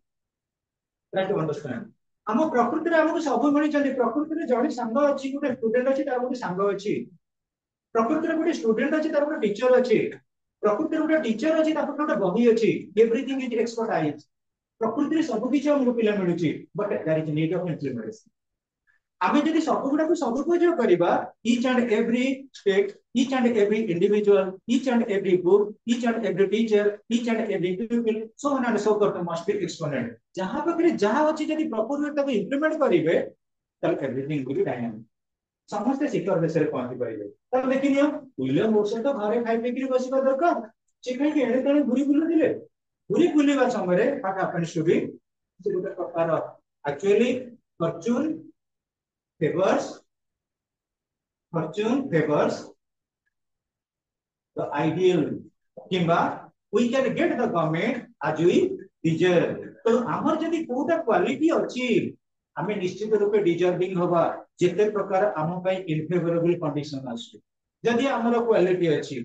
try to understand हम प्रकृति रे हमको सब मिली चली प्रकृति रे जड़ी संग अछि गोटे स्टूडेंट अछि तार गोटे संग अछि प्रकृति रे गोटे स्टूडेंट अछि तार गोटे टीचर अछि प्रकृति रे गोटे टीचर अछि तार गोटे बही अछि एवरीथिंग इज एक्सपर्टाइज प्रकृति रे सब किछ हमको पिला मिलुछि but there is need of implementation आमे जदि सब गुडा को सब उपयोग करबा each and every state each and every individual each and every group each and every teacher each and every people so on and so forth must be exponent जहां पर जहां अछि जदि प्रॉपर वे तक इंप्लीमेंट करिवे तब everything will be dynamic समस्त शिखर देश रे पहुंची पाइबे तब देखिनियो बुले मोर से तो घरे खाइ पिकरी बसिबा दरकार से कहि के एने तने घुरी बुले दिले घुरी बुलेबा समय रे व्हाट हैपेंस टू बी से गोटे प्रकार actually fortune favors the ideal किंबा we can get the government as we deserve तो हमर जदी कोटा क्वालिटी अछि हमें निश्चित रूपे डिजर्विंग होबा जेते प्रकार हम पई इनफेवरेबल कंडीशन आसी जदी हमर क्वालिटी अछि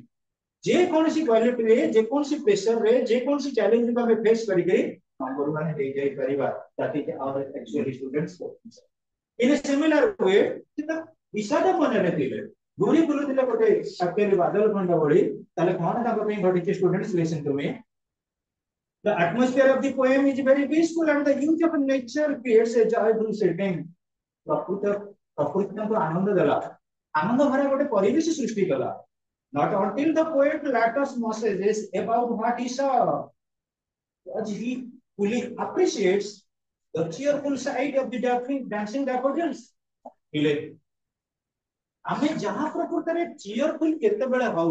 जे कोनसी क्वालिटी रे जे कोनसी प्रेशर रे जे कोनसी चैलेंज को हमें फेस करि के नंबर माने दे जाई परिबा that is our actually students in a similar way विषाद मन रे दिले गुरी बुलु दिले गोटे एक्चुअली बादल खंड बळी ताले कोन ताको पे घटी students listen to me The atmosphere of the poem is very peaceful and the use of nature creates a joyful setting. प्रकृति को आनंद देला आनंद भरा गोटे परिवेश सृष्टि कला not until the poet letters messages about what he saw as he fully appreciates the cheerful side of the dancing daffodils आमे जहां प्रकृति रे चीयरफुल केते बेले हो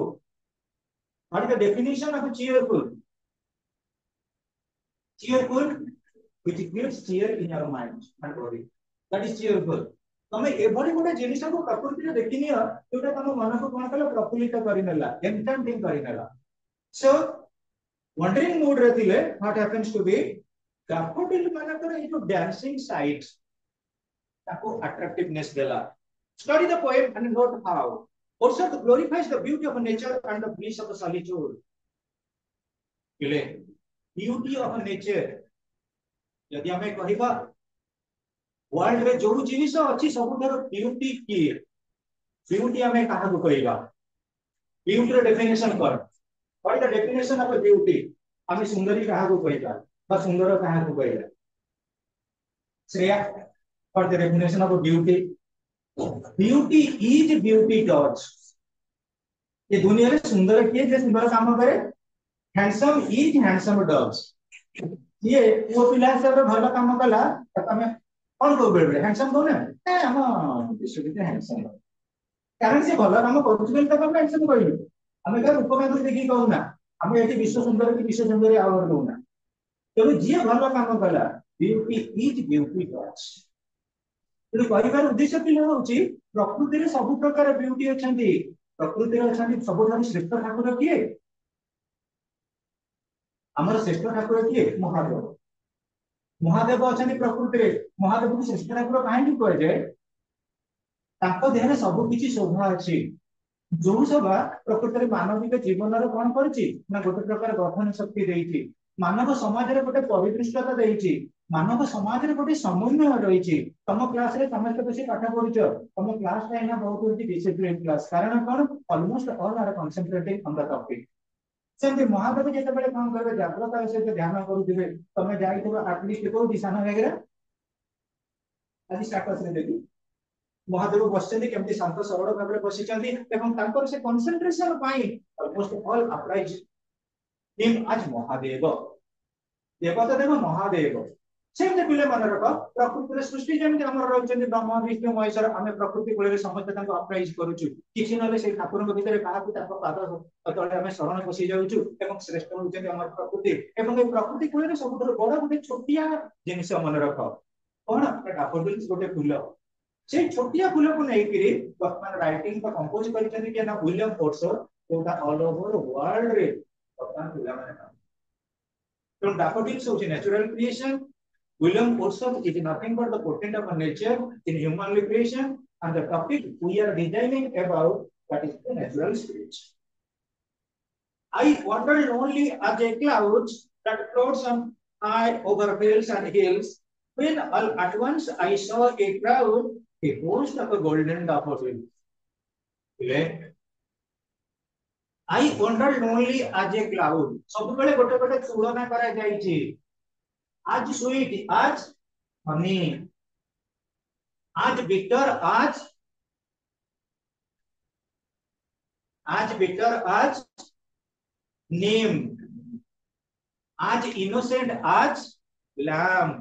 what is the definition of cheerful cheerful which gives cheer in your mind and body that is cheerful तमे एभली गोटे जिनिस को प्रकृति रे देखिनियो जोटा तम मन को कोन कला प्रफुल्लित करिनेला एन्चेंटिंग करिनेला सो वंडरिंग मूड रे थिले what happens to be daffodil मानकर ए जो डांसिंग साइट ताको अट्रैक्टिवनेस देला study the poem and note how also glorifies the beauty of nature and the bliss of the solitude किले ब्यूटी ऑफ नेचर यदि हमें कहबा वर्ल्ड रे जो जिनिस अछि सबुठार ब्यूटी की ब्यूटी हमें कहा को कहबा ब्यूटी रे डेफिनेशन कर what is the definition of beauty हमें सुंदरी कहा को कहबा बा सुंदर कहा को कहबा Shreya what the definition of beauty beauty is beauty touch ये दुनिया रे सुंदर किए जे सुंदर काम करे हैंडसम इज हैंडसम डॉग्स ये वो पिला सब भलो काम कला तमे कोन को बेबे हैंडसम को ना हम विश्वविद्यालय हैंडसम कारण से भलो काम करूछिल त हम हैंडसम कहलु हमें का उपमेय देखि कहू ना हम एठी विश्व सुंदर की विश्व सुंदरी आवर कहू ना तो जे भलो काम कला ब्यूटी इज ब्यूटी टच तो कहबार उद्देश्य कि होउची प्रकृति रे सब प्रकार ब्यूटी अछंती प्रकृति रे अछंती सबठार श्रेष्ठ ठाकुर किए आमर श्रेष्ठ ठाकुर किए महादेव महादेव अच्छा प्रकृति रे महादेव को श्रेष्ठ ठाकुर कहीं कह जाए देह सब किसी शोभा अच्छी जो सभा प्रकृति मानविक जीवन कौन कर गोटे प्रकार गठन शक्ति देती मानव समाज रे गोटे परिदृष्टता देती मानव समाज रे गोटे समन्वय रही तुम क्लास रे समस्त बसी पाठ पढ़ुच तुम क्लास टाइम बहुत डिसिप्लिन क्लास कारण कौन almost all are concentrating on the topic सेमती महादेव जिते बड़े कौन करेंगे जागृत सहित ध्यान करुवे तुम जाइए आटलिस्ट कौ दिशान वगैरह आज स्टाटस रे देखी महादेव बसचंदी केमती शांत सरल भाव में बसिचंदी एवं तांकर से कंसंट्रेशन पाई ऑलमोस्ट ऑल अप्लाइज हिम आज महादेव देवता देव महादेव सेमती पिले मन रख प्रकृति सृष्टि जमी आम रही ब्रह्म विष्णु महेश्वर आम प्रकृति कूल समस्त अप्लाइज करुचु किसी ना से ठाकुर भितर क्या पाद तले आम शरण बसी जाऊँ श्रेष्ठ होती प्रकृति एवं प्रकृति कूल सब बड़ गोटे छोटिया जिनस मन रख कौन डाफोडिल्स गोटे फूल से छोटिया फूल को लेकर वर्तमान राइटिंग कंपोज कर विलियम फोर्सर जोटा ऑल ओवर वर्ल्ड रे वर्तमान पिला माने डाफोडिल्स होची natural creation William Wordsworth is nothing but the portent of nature in human creation, and the topic we are designing about that is the natural spirit. I wandered only as a cloud that floats on high over fields and hills, when all at once I saw a crowd, a host of a golden daffodils. I wandered only as a cloud. सब बेले गोटे गोटे तुलना करा जायछि आज sweet आज हनी आज bitter आज बिटर आज नेम आज इनोसेंट आज लैम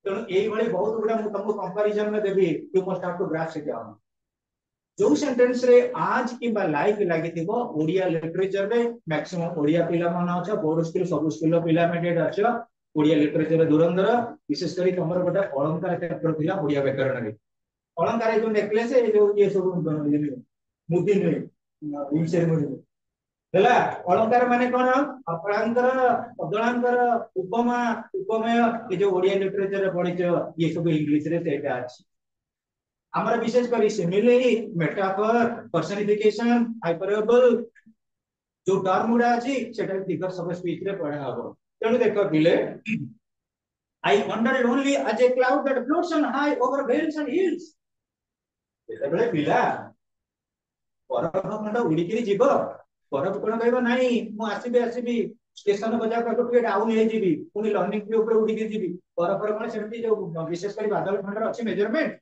तेणु यही बहुत गुड़ा तुमको कंपैरिजन में देवी you must have to grasp it down जो सेंटेंस रे आज कि लाइफ लगी ओडिया लिटरेचर रे मैक्सिमम ओडिया पिला मन अच्छा बोर्ड स्कूल सब स्कूल पिला मेडेड अच्छा ओडिया लिटरेचर धुरंधर विशेष कर तुम गोटे अलंकार चैप्टर थिला ओडिया व्याकरण रे अलंकार जो नेकलेस जो ये सब मुदी नुए विषय मुदी हला अलंकार माने कोन अपरांतर अदलांतर उपमा उपमेय ये जो ओडिया लिटरेचर रे पढिछ ये सब इंग्लिश रे सेटा अछि हमारा विशेष कर सिमिले मेटाफर पर्सनिफिकेशन हाइपरबल जो टर्म गुडा अछि सेटा फिगर सब स्पीच रे पढा हबो तेनु देखो बिले I wonder only as a cloud that floats on high over vales and hills एतबेले पिला परब खंड उडी के जीव परब कोन कहबो नाही मु आसीबी स्टेशन बजा कर के डाउन हे जीबी पुनी लर्निंग के ऊपर उडी के जीबी परब कोन सेमती जो विशेष कर बादल खंड अछि मेजरमेंट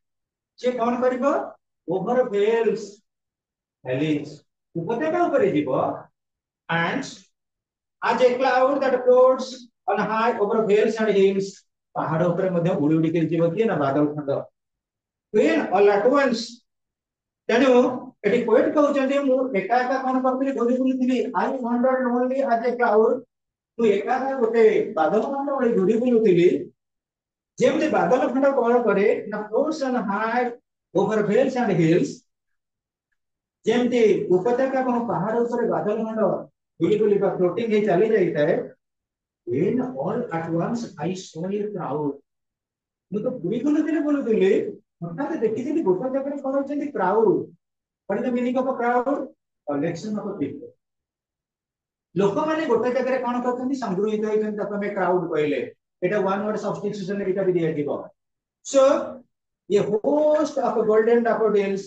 से कौन करिवो ओवर वेल्स वैलीज उपत्यका ऊपर जीवो and as a cloud that floats on high over vales and hills पहाड़ ऊपर मध्ये उड़ी उड़ी के जीवो कि ना बादल खंड when all at once तेणु एटी पोएट कहउचंदी मु एका एका कोन करथि घुरी बुलुथिली I wonder only as a cloud तू एका एका गोटे बादल खंड भଳି घुरी बुलुथिली जेमते बादल खंड कोन करे ना floats and hide over vales and hills जेमते उपत्यका कोन पहाड़ ऊपर बादल खंड घुरी बुली का फ्लोटिंग हे चली जाईता है when all at once I saw a crowd मु तो घुरी बुलुथिली हठात देखिथिली गोटे जगह कोन होचंदी crowd What is the meaning of a crowd? Collection of people. लोक माने गोटे जगह कोन करथि संग्रहित होइछन त तमे क्राउड कहले एटा वन वर्ड सब्स्टिट्यूशन एटा भी दिया दिबो सो ये होस्ट ऑफ गोल्डन डैफोडिल्स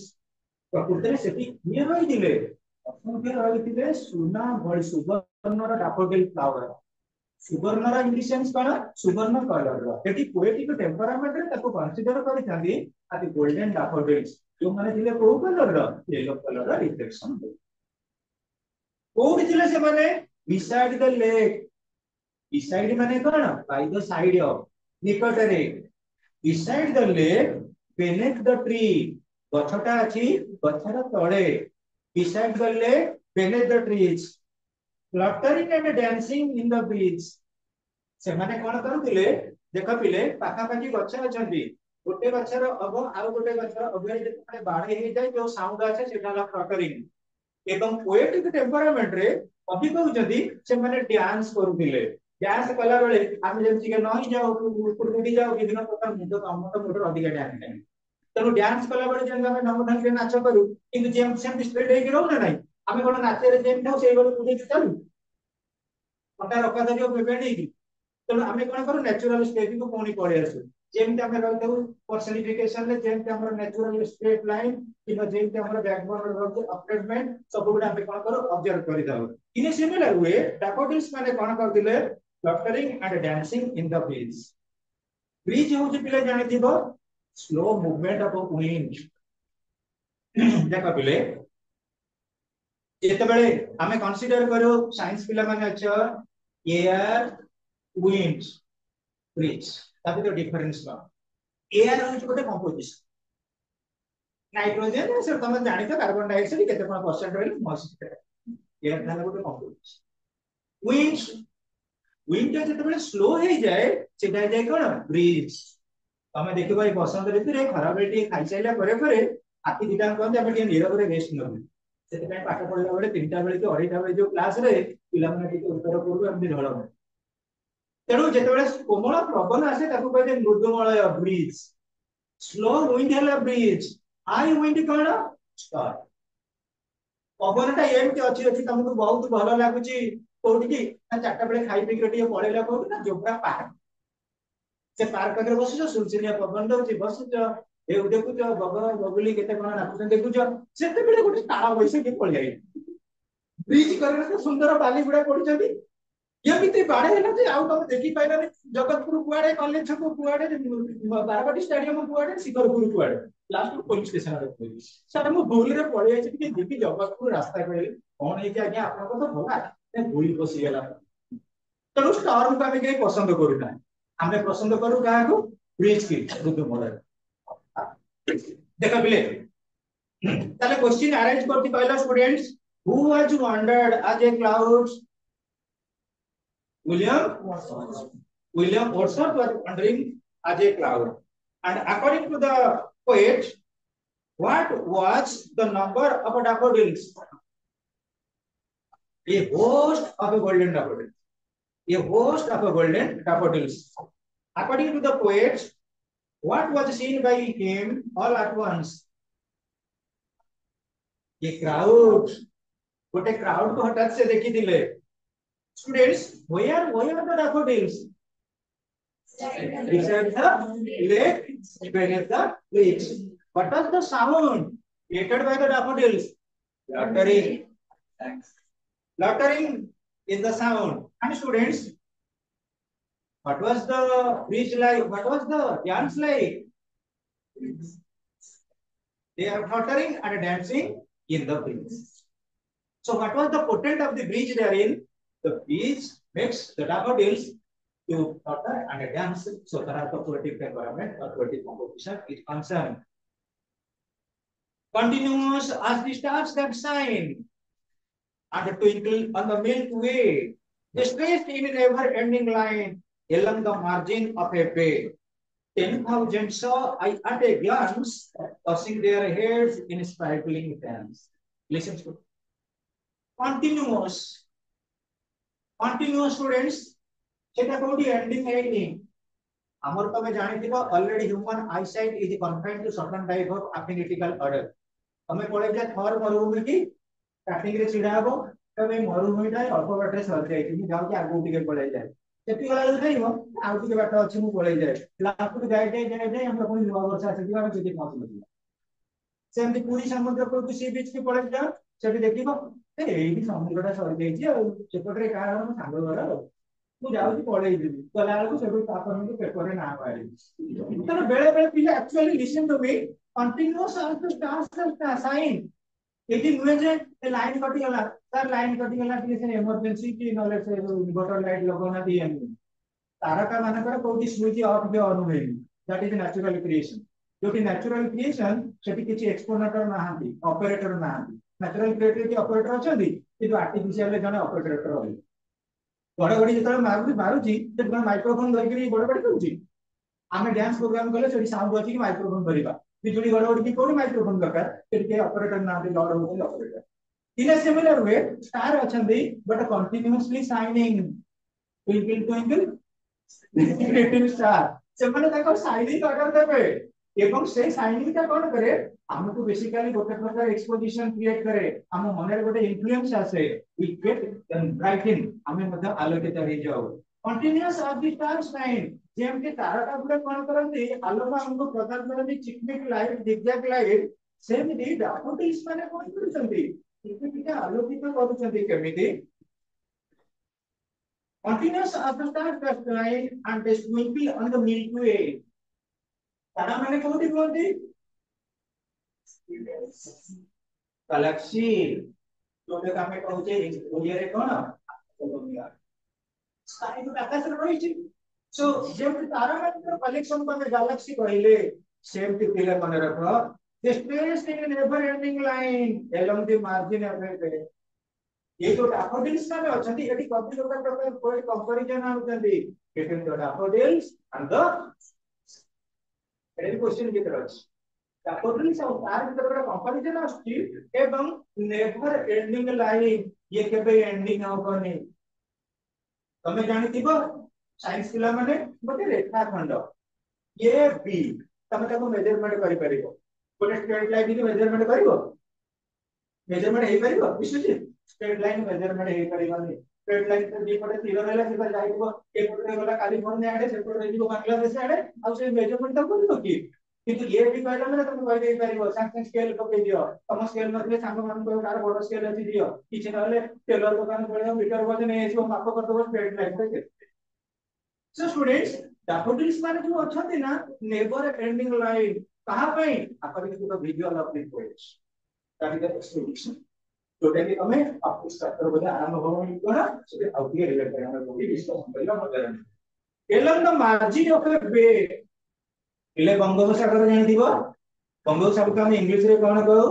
प्रकृति सेठी ये रहि दिले असंख्य रहि दिले सुना भଳି सुवर्णर डैफोडिल फ्लावर सुवर्णर इन द सेंस कोन सुवर्ण कलर रो एटी पोएटिक टेम्परामेंट रे ताको कंसीडर करिथांदी आदि गोल्डन डैफोडिल्स जो माने दिले को कलर रो येलो कलर रो रिफ्लेक्शन कोड दिले से माने beside the lake beside माने कोन by the side of निकटरे beside the lake beneath the tree गछटा अछि गछर तळे beside the lake beneath the trees fluttering and dancing in the breeze से माने कोन करथिले देख पिले पाखा पाखी गछ अछंती गोटे गछर अब आउ गोटे गछर अबे जे बाडे हे जाय जो साउंड आछे सेटा फ्लटरिंग एवं पोएटिक टेम्परामेंट रे कवि कहउजदी से माने डांस करूथिले डांस कला बेले हम जेमति के नई जाओ कुरकुडी जाओ विभिन्न प्रकार मुद्दा काम तो मोटर अधिक डांस नहीं तनो डांस कला बेले जेम हम नम ढंग के नाच करू किंतु जेम सेम स्ट्रेट हे गिरो ना नहीं हम कोन नाचे रे जेम थाउ सेई बेले कुडी चलू पटा रखा दरियो बेबेडी की तनो हम कोन करू नेचुरल स्टेज को कोनी पड़े आसु जेमति हम रहतु पर्सनिफिकेशन ले जेमति हमर नेचुरल स्ट्रेट लाइन किबा जेमति हमर बैकबोन रहतु अपडेटमेंट सब गुडा हम कोन करू ऑब्जर्व करि दाउ इन ए सिमिलर वे डैफोडिल्स माने कोन करदिले fluttering and dancing in the breeze breeze हो जे पिले जानि दिबो स्लो मूवमेंट ऑफ विंड देखा पिले जेते बेले हमें कंसीडर करू साइंस पिला माने अच्छा एयर विंड ब्रीज ताकि तो डिफरेंस बा एयर हो गोटे कंपोजिशन नाइट्रोजन से तुम जानि तो कार्बन डाइऑक्साइड केते कोन परसेंट रहले मॉइस्चर एयर थाले गोटे कंपोजिशन विंड जेते बेले स्लो हे जाए सेटा जाय कोन ब्रीज तमे देखिबो ए बसंत ऋतु रे खराब बेटी खाइ साइला करे करे आती दिटा कहते हम टिके नीरव रे रेस्ट नबे सेते काय पाठ पढला बेले 3टा बेले कि 2:30 बेले जो क्लास रे पिला माने टिके उत्तर पूर्व हम ढळ तेणु जेते कोमल प्रबल आसे ताको कहते मृदुमलय ब्रीज स्लो विंड हेला ब्रीज हाई विंड कोन स्टार पवनटा एमती अछि अछि तुमको बहुत भलो लागुची कोठी की ना चारटा बेले खाइ पी के पळेला कोठी ना जोबरा पार्क से पार्क पाखरे बसिछ सुलसिलिया पवन दउची बसिछ ए देखुछ बगर बगुली केते कोन नाचुछन देखुछ सेते बेले गोटे ताळा बैसे के पळि आइ ब्रिज करने सुंदर बाली गुडा पड़छथि एमिति बाडे हैला जे आउ तमे देखि पाइला ने जगतपुर कुआडे कॉलेज छको कुआडे बारवाटी स्टेडियम कुआडे शिखरपुर कुआडे लास्ट पुलिस स्टेशन रे पड़ी सर हम भूल रे पड़े आछि कि देखि जगतपुर रास्ता कहले कोन हे कि आज्ञा आपन को तो भला ने भूल बसी गेला तनु स्टार को हमें के पसंद करू ना हमें पसंद करू का को ब्रिज की रुदु मोडल देखा बिले ताले क्वेश्चन अरेंज करती कहला students who has wandered as a clouds William Wordsworth was wandering as a cloud. And according to the poet, what was the number of daffodils? A host of a golden daffodils. A host of a golden daffodils. According to the poet, what was seen by him all at once? A crowd. What a crowd को हठात से देखी दिले. Students, where the daffodils? Beside the lake, beneath the bridge. What was the sound created by the daffodils? Fluttering. Fluttering is the sound. And students, what was the bridge like? What was the dance like? They are fluttering and dancing in the bridge. So what was the potent of the bridge therein? The bridge makes the daffodils to flutter and dance. So there are the poetic environment or poetic composition is concerned. Continuous as the stars that shine and twinkle on the Milky Way, stretched in a never-ending line along the margin of a bay. 10,000 saw I at a glance, tossing their heads in sparkling dance. Listen to continuous, continuous students. সেটা কোটি ending ହେଇନି ଆମର ତମେ ଜାଣିଥିବ already human eyesight is confined to certain type of analytical order ତମେ ପଳେଇ ଯା ଥର ମରୁଭୂମି କି ଷ୍ଟାର୍ଟିଂ ରେ ଛିଡା ହବ ତମେ ମରୁଭୂମିଟା ଅଳ୍ପ ବାଟରେ ସରି ଯାଇଛି ମୁଁ ଯାଉଛି ଆଗକୁ ଟିକେ ପଳେଇ ଯାଏ ସେଠି ଗଲା ଖାଇବ ଆଉ ଟିକେ ବାଟ ଅଛି ମୁଁ ପଳେଇ ଯାଏ ଲାଷ୍ଟକୁ ଯାଇ ଆମର ପୁଣି ନୂଆ ବର୍ଷ ଆସିଯିବ ଆମେ ସେଠି ପହଞ୍ଚିଯିବା ସେମିତି ପୁରୀ ସମୁଦ୍ର କୂଳକୁ ସି ବିଚ୍ କି ପଳେଇ ଯାଅ ସେଠି ଦେଖିବ ଏଇଠି ସମୁଦ୍ରଟା ସରି ଯାଇଛି ଆଉ ସେପଟରେ କାହାର ମୋ ସାଙ୍ଗ ଘର ଆଉ ମୁଁ ଯାଉଛି ପଳେଇ ଯିବି ଗଲା ବେଳକୁ ସେଠୁ ତାପରେ ପେପରରେ ନାଁ ବାହାରିବି ତେଣୁ ବେଳେ ବେଳେ ପିଲା ଆକ୍ଚୁଆଲି ଲିସନ୍ ଟୁ ମି କଣ୍ଟିନ୍ୟୁଅସ୍ ଆସ୍ ଦ ଷ୍ଟାର୍ସ ସାଇନ୍ ଏଠି ନୁହେଁ ଯେ ଲାଇନ କଟିଗଲା ତାର ଲାଇନ କଟିଗଲା ଟିକେ ସେ ଏମର୍ଜେନ୍ସି କି ନହେଲେ ସେ ଇନଭର୍ଟର ଲାଇଟ ଲଗାଉନାହାନ୍ତି ଏମିତି ତାରକା ମାନଙ୍କର କୋଉଠି ସୁଇଚ୍ ଅଫ୍ କି ଅନ୍ ହୁଏନି ଦ୍ୟାଟ୍ ଇଜ ନ୍ୟାଚୁରାଲ କ୍ରିଏସନ ଯୋଉଠି ନ୍ୟାଚୁରାଲ କ୍ରିଏସନ ସେଠି କିଛି ଏକ୍ସପୋନେଟର ନାହାନ୍ତି ଅପରେଟର ନାହାନ୍ତି ନ୍ୟାଚୁରାଲ କ୍ରିଏଟିଭିଟି ଅପରେଟର ଅଛନ୍ତି କିନ୍ତୁ ଆର୍ଟିଫିସିଆଲ ଜଣେ ଅପରେଟର ରହିବେ ଘଡଘଡି ଯେତେବେଳେ ମାରୁଛି ସେଠି ମାଇକ୍ରୋଫୋନ ଧରିକି ଘଡଘଡି ଦଉଛି ଆମେ ଡ୍ୟାନ୍ସ ପ୍ରୋଗ୍ରାମ କଲେ ସେଠି ସାଉଣ୍ଡ ଅଛି କି ମାଇକ୍ରୋଫୋନ ଧରିବା ବିଜୁଳି ଘଡଘଡି କୋଉଠି ମାଇକ୍ରୋଫୋନ ଦରକାର ସେଠି କେହି ଅପରେଟର ନାହାନ୍ତି ଲର୍ଡ ହଉଛନ୍ତି operator in a similar way star ଅଛନ୍ତି but continuously shining twinkle twinkle little star ସେମାନେ ତାଙ୍କ ସାଇନିଂ ଅର୍ଡର ଦେବେ ଏବଂ ସେ ସାଇନିଂ ଟା କଣ କରେ ଆମକୁ ବେସିକାଲି ଗୋଟେ ପ୍ରକାର ଏକ୍ସପୋଜିସନ କ୍ରିଏଟ କରେ ଆମ ମନରେ ଗୋଟେ ଇନଫ୍ଲୁଏନ୍ସ ଆସେ we get brighten ଆମେ ମଧ୍ୟ ଆଲୋକିତ ହେଇଯାଉ continuous as the stars shine ଯେମିତି ତାରକା ଗୁଡେ କଣ କରନ୍ତି ଆଲୋକ ଆମକୁ ପ୍ରଦାନ କରନ୍ତି ଚିକମିକ ଲାଇଟ ଜିଗଜାଗ ଲାଇଟ ସେମିତି ଡାଫୋଡିଲ୍ସ ମାନେ କଣ କରୁଛନ୍ତି ଟିକେ ଟିକେ ଆଲୋକିତ କରୁଛନ୍ତି କେମିତି continuous as the stars that shine and they twinkle on the Milky Way तारा मैंने कोठी बोलती गैलेक्सी जोटे कामे कहउचे ओडिया रे कोन स्काई तो आकाश रे रहिछि सो जेम तारा मैंने कलेक्शन को गैलेक्सी कहले सेम टू पिले मन रखो the space in a never ending line along the margin of the ये जो daffodils माने अछंती एटी कॉपी लोका प्रकार कोई कंपैरिजन आउतंती between the daffodils and the एटी क्वेश्चन के तरह अछि daffodils और तार के तरह कंपैरिजन आछि एवं नेवर एंडिंग लाइन ये केबे एंडिंग होबनी तमे जानिथिबो साइंस पिला माने गोटे रेखाखंड ए बी तमे ताको मेजरमेंट करि परिबो गोटे स्ट्रेट लाइन की मेजरमेंट करिवो मेजरमेंट हे परिबो विश्वजित स्ट्रेट लाइन मेजरमेंट हे परिबानी स्ट्रेट लाइन से दी पड़े तीर रहला से जाइबो एक पटे गला कैलिफोर्निया आडे से पटे जाइबो बांग्लादेश आडे आ से मेजरमेंट तो करिवो की किंतु ये भी कहला माने तुम कहि दे परिबो सांग स्केल पके दियो तम स्केल नथले सांग मान को कार बड़ स्केल अछि दियो किछ रहले टेलर दुकान पळे मीटर वजन नै एसिबो माप कर दबो स्ट्रेट लाइन पे सो स्टूडेंट्स daffodils माने जो अछंती ना नेवर एंडिंग लाइन कहा पई आपण के तो visual of the poets that is the explanation जोटा कि हमें आपको स्ट्रक्चर बोले आरंभ होने कोना से आउटले रिलेट करना होगी डिस्कस करना मगर alum the margin of a बे इले बंगोपसागर जानि दिबो बंगोपसागर हम इंग्लिश रे कोन कहू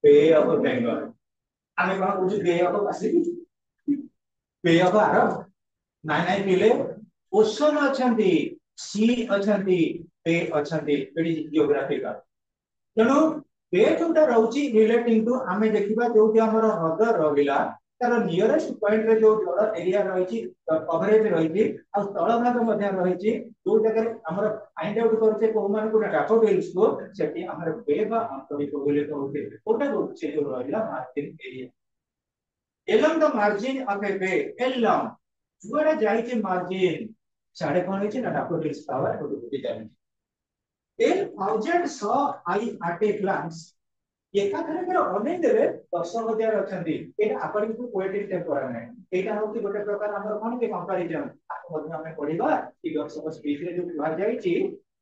बे ऑफ बंगाल आमे कोन कहू bay of Pacific bay of Arab नाइ पिले ओशन अछंती सी अछंती बे अछंती एडी जियोग्राफी का तेनो बे जोटा रहउची रिलेटिंग टू आमे देखिबा जोटी हमर हृद रहिला तार नियरेस्ट पॉइंट रे जो जल एरिया रहिची कवरेज रहिची आ तळ भाग मध्ये रहिची जो जगह हमर फाइंड आउट करचे को मान को डैफोडिल्स को सेठी हमर बे बा आंतरिक बोले कहउते ओटा से जो रहिला मार्जिन एरिया एलम the margin of a bay एलम जुआडा जाईचे मार्जिन साडे कोन होची ना डैफोडिल्स पावर को बुझी जाय 10,000 saw I at a glance एका थरे के अनेक देबे 10,000 अछंती एटा आपण को पोएटिक टेम्पोरा नै एटा होती गोटे प्रकार हमर कोन के कंपैरिजन आको मध्ये हमें पढिबा कि दर्शक स्पीच रे जो विभाग जाईची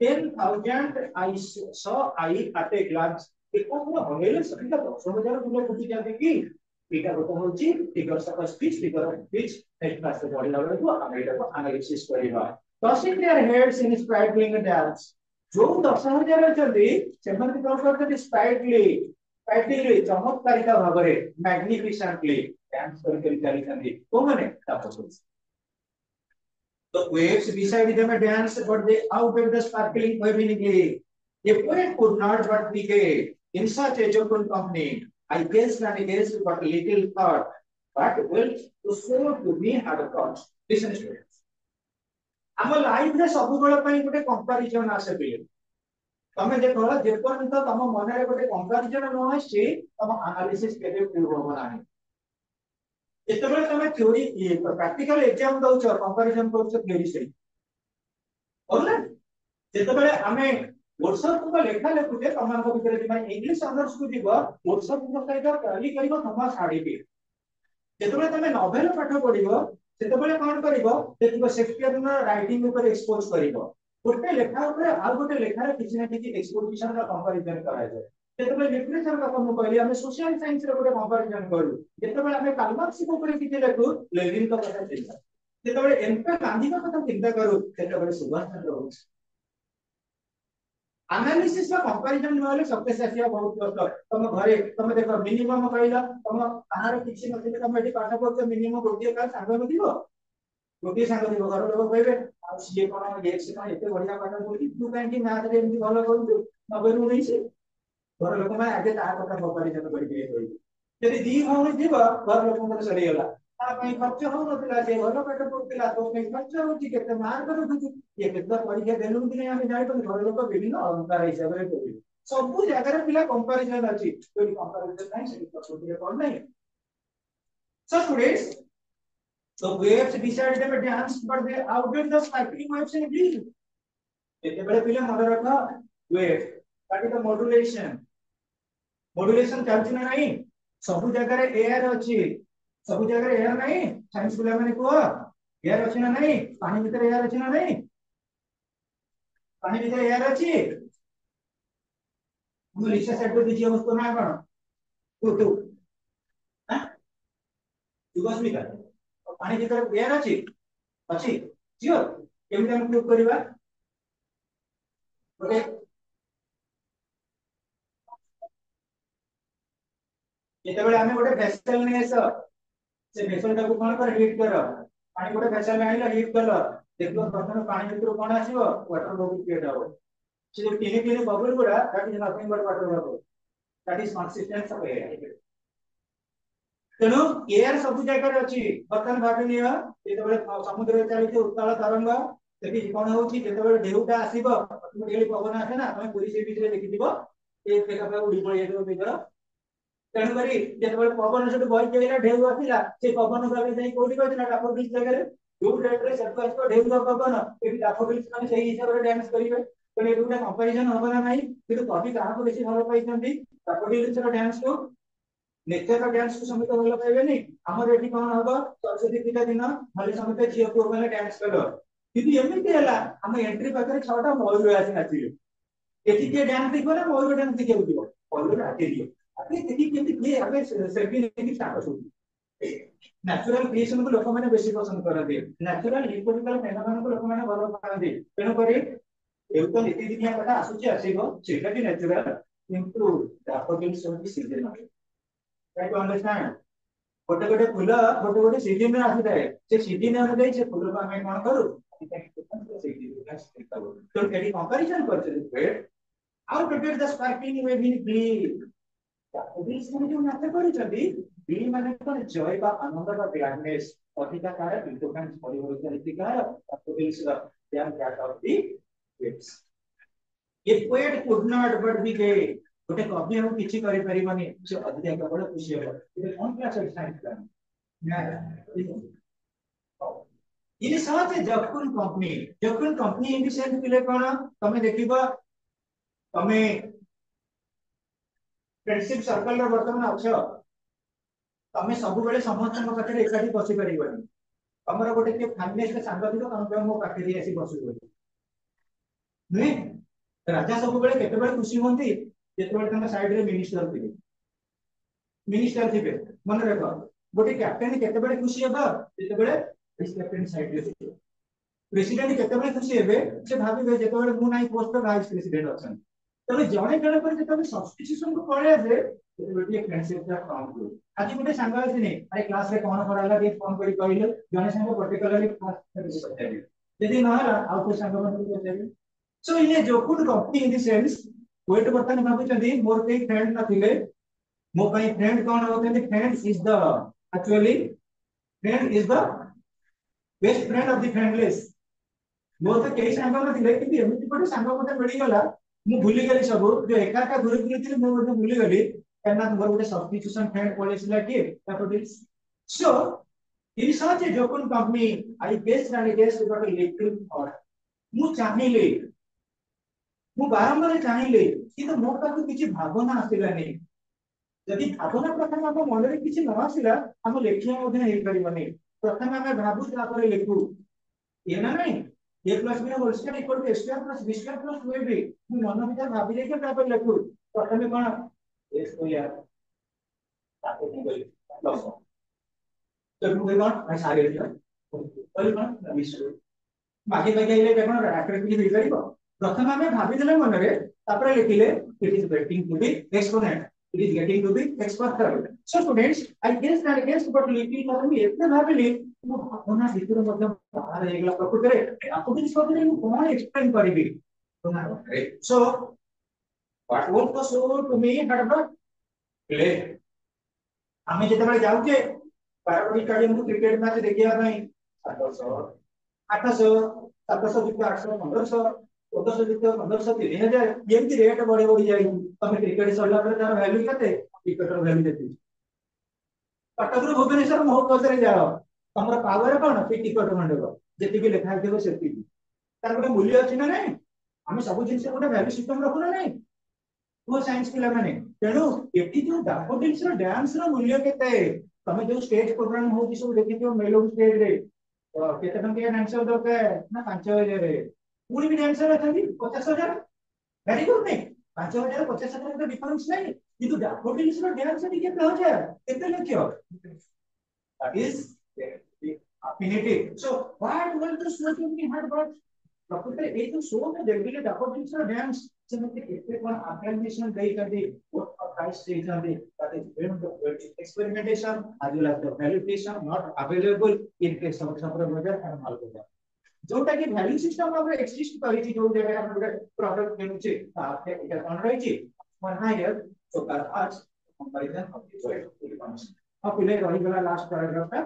10,000 I saw I at a glance एको को हमेले सकिता 10,000 गुलो फुटी जाते कि एटा गोटे होची फिगर सक स्पीच नेक्स्ट क्लास रे पढिला बेले को हम एटा को एनालिसिस करिबा tossing their heads in sprinkling dance जो 10,000 अछंती सेमन कौन करते स्पाइटली स्ट्राइकिंगली चमत्कारिक भाव में मैग्निफिसेंटली डांस कर चली छथि को माने तापस the waves beside them dance but they outdid the sparkling wavingly a poet could not but be gay in such a joyful company I guessed and guessed but little thought but will to so to me had a thought listen students हम life रे सब बेला पई गोटे comparison आसे पे तमे देखो जे पर्यंत तम मन रे गोटे कंपैरिजन न आसी तम एनालिसिस केबे पूर्ण हो नाही जेतेबेले तमे थ्योरी प्रैक्टिकल एग्जाम दउछ कंपैरिजन करूछ थ्योरी से ओला जेतेबेले हमें व्हाट्सएप को लेखा लेखुते तमानको भितर जे माने इंग्लिश ऑनर्स को जीव व्हाट्सएप को सहित टैली करिवो तमा साडी पे जेतेबेले तमे नोवेल पाठ पढिवो सेतेबेले कोन करिवो देखिवो शेक्सपियर न राइटिंग ऊपर एक्सपोज करिवो गोटे लेखा ऊपर आ गोटे लेखा रे किछि ना किछि एक्सपोजिशन का कंपैरिजन करा जाय जेतेबेले लिटरेचर का हम कहली हम सोशल साइंस रे गोटे कंपैरिजन करू जेतेबेले हम कार्ल मार्क्स को ऊपर किछि लेखु लेविन का कथा चिंता जेतेबेले एनपे गांधी का कथा चिंता करू सेतेबेले सुभाष चंद्र बोस एनालिसिस का कंपैरिजन वाले सबके साथिया बहुत कष्ट तुम घरे तुम देखो मिनिमम कहला तुम कहार किछि नथिले तुम एठी पाठ पढते मिनिमम गोटिए का सांग नथिबो गोटिए सांग दिबो घर लोग कहबे आ सीए कोन गेक्स का एते बढ़िया पाठ बोली तू काहे कि मैथ रे एमती भलो करू नबेरु नहीं से घर लोक माने आगे ता कथा कंपैरिजन करि के होई यदि दी भाव दिबो घर लोक मन सरी गेला ता पई खर्च हो नथिला जे भलो पाठ पढतिला तो पई खर्च होची केते मार्क रखुची ये केते परीक्षा देलु कि नहीं हम जाय तो घर लोक विभिन्न अलंकार हिसाब रे करि सब जगह रे पिला कंपैरिजन अछि कोई कंपैरिजन नहीं से प्रकृति रे कोन नहीं so students the waves beside them dance but they outdid the sparkling waves in breeze जेतेबेले पिला मन रख wave that is the modulation चलछि ना नहीं सब जगह रे एयर अछि सब जगह रे एयर नहीं साइंस पिला माने को एयर अछि ना नहीं पानी भीतर एयर अछि ना नहीं पानी भीतर एयर अछि हम लिखा सेट को दीजिए उसको ना कोन तू हां तू बस भी कर पानी भीतर एयर अछि अछि सियोर केमिति हम प्रूव करबा ओके जेतेबेले हमें गोटे वेसल नेस से वेसल टाको कोन कर हीट कर पानी गोटे वेसल में आइला हीट कर देखो प्रथम पानी भीतर कोन आसीबो वाटर बबल क्रिएट हो से जो टिनी टिनी बबल गुडा that is nothing but water bubble that is consistence of air तेनु एयर सब जगह रे अछि बर्तन भाबी निया जेतेबेले समुद्र रे चली छै उत्ताल तरंग सेठी कोन होछि जेतेबेले ढेउटा आसीबो ऑटोमेटिकली पवन आसे ना तमे पुरी से बीच रे देखिथिबो ए देखा पे उडी पळि जेतो भीतर तेणु करी जेतेबेले पवन से बहि केला ढेउ आसिला से पवन भाबे जाई कोडी कहथिला टापर बीच जगह रे जो रेट रे सर्कल को ढेउ का पवन एठी टापर बीच माने सही हिसाब रे डांस करिवे तेणु एटा कंपैरिजन होबा ना नाही किंतु कभी कहा को बेसी भलो पाइछंती टापर बीच रे डांस को नेचर का डांस को समित भलो पाइबे नहीं हमर एठी कोन होबो सरस्वती पूजा दिन खाली समित झियो पुर माने डांस कलो किंतु एमिति हला हम एंट्री पाकर 6टा मयूर आसी नाचिले एठी के डांस देखो ना मयूर डांस देखियो दियो मयूर आके दियो अभी देखि केति के आगे सेल्फी लेके स्टार्ट होती नेचुरल क्रिएशन को लोक माने बेसी पसंद करते नेचुरल हिस्टोरिकल फेनोमेना को लोक माने भलो पाते तेनु करी एउ तो नीति दुनिया कथा आसुची आसीबो सेटा भी नेचुरल किंतु डैफोडिल्स होती सीजन में ट्राई टू अंडरस्टैंड गोटे गोटे फूल गोटे गोटे सीजन में आसी जाए से सीजन अनुसार से फूल को हमें कोन करू तो एडी कंपैरिजन करछे wait out of the sparking way in bleed daffodils में जो नाते करिसथि बी माने कोन जॉय बा आनंद बा ग्लैडनेस अधिका कार बिल्कुल परिवर्तन अधिका daffodils they are that of the waves a poet could not but be gay गोटे कवि हम किछि करि परिबनी से अधिका केवल खुशी हो ये कौन क्लास साइंस का ना ये साथ जकुन कंपनी इन सेंस पिले कोन तमे देखिबो तमे फ्रेंडशिप सर्कल रे वर्तमान अछ तमे सब बेले समस्त को पाखे एकाठी बसी परिबनी हमर गोटे के फाइनेंस के सांग दिलो तमे मो पाखे दी आसी बसु नहीं राजा सब बेले केते बेले खुशी होंती जेतेबेले तमे साइड रे मिनिस्टर थिबे मन रखो गोटे कैप्टन केतेबेले खुशी हेबा जेतेबेले इस कैप्टन साइड रे थिबे प्रेसिडेंट केतेबेले खुशी हेबे से भाबिबे जेतेबेले मु नाही पोस्ट पे वाइस प्रेसिडेंट अछन तबे जणे जणे पर जब सब्स्टिट्यूशन को पळे आसे गोटे फ्रेंडशिप रा काम हुए आज गोटे सांग अछि नै अरे क्लास रे कोन पढाला के फोन करी कहले जणे संग पर्टिकुलरली क्लास पढाइले यदि न हला आ को सांग मन को पढाइले so in a jocund company in the sense वेट बर्तन भाबुचंदी मोर के फ्रेंड न थिले मो पई फ्रेंड कोन होते friend is the actually friend is the best friend of the friendless मोर तो कई सांग न थिले कि एमिति पटे सांग मते मिली गला मु भूली गली सब जो एका का घुरी घुरी थी मु भूली गली करना मोर गोटे सब्स्टिट्यूशन फ्रेंड पळेसिला कि तापटे so in such a jocund company I best and guest got a little thought मु चाहिले मु बारंबार चाहिले कि तो मो पाखु किछि भावना आसिला नै यदि भावना प्रथम हम मन रे किछि न आसिला हम लेखिया मध्ये हेइ परिबनी प्रथम हम भाबु तापर लिखु ये ना नहीं a plus b whole square equal to a square plus b square plus 2ab मु मन भितर भाबी ले के तापर लिखु प्रथम कोन a स्क्वायर ताको की बोली प्लस तो मु कोन मैं सारे दिया बोली कोन b स्क्वायर बाकी बाकी इले कोन आकृति भी करिवो प्रथम हम भाबी देले मन रे तापर लिखिले it is getting to be exponent it is getting to be exponential so students I guess but little more me एते भाबिली मु भावना भितर मध्ये बाहर हेगला प्रकृति आपको भी सोचले मु कोन explain करिवि so what was the show to me had not play आमे जेते बेले जाउचे पारबडी स्टेडियम को क्रिकेट मैच देखिया पई 800 700 जितो 800 1500 1400 जितो 1500 3000 एमती रेट बड़े बड़ी जाई तमे क्रिकेट सल्ला पर तार वैल्यू कते टिकट रो वैल्यू देती कटक रो भुवनेश्वर बहुत बजरे जाओ हमर पावर कोन पे टिकट मंडो जेति भी लेखा देबो सेति तार गोटे मूल्य अछि ना नै हम सब जिंस गोटे वैल्यू सिस्टम रखु ना नै वो साइंस पिला माने तेनु एति जो डैफोडिल्स रो डांस रो मूल्य केते तमे जो स्टेज प्रोग्राम हो सब देखि जो मेलो स्टेज रे केते टंके डांसर दोके ना 5000 रे पूरी भी डांसर अछंती 50000 वेरी गुड नहीं 5000 50000 का डिफरेंस नहीं किंतु डैफोडिल्स रो डांस रे केते हो जाय केते लक्ष्य that is affinity so what will the smoking we had got प्रकृति ए जो शो में देखिले डैफोडिल्स रो डांस सेमते केते कोन अप्लाइजेशन देई करदी व्हाट प्राइस देई करदी that is very experimentation as well as the validation not available in case of supervisor and malware जोटा कि वैल्यू सिस्टम अब एक्सिस्ट करी थी जो जगह हम गोटे प्रोडक्ट किनुचे आपके एटा कोन रही छी वन हायर सो कार आज कंपैरिजन ऑफ द चॉइस अब ले रही गला लास्ट पैराग्राफ का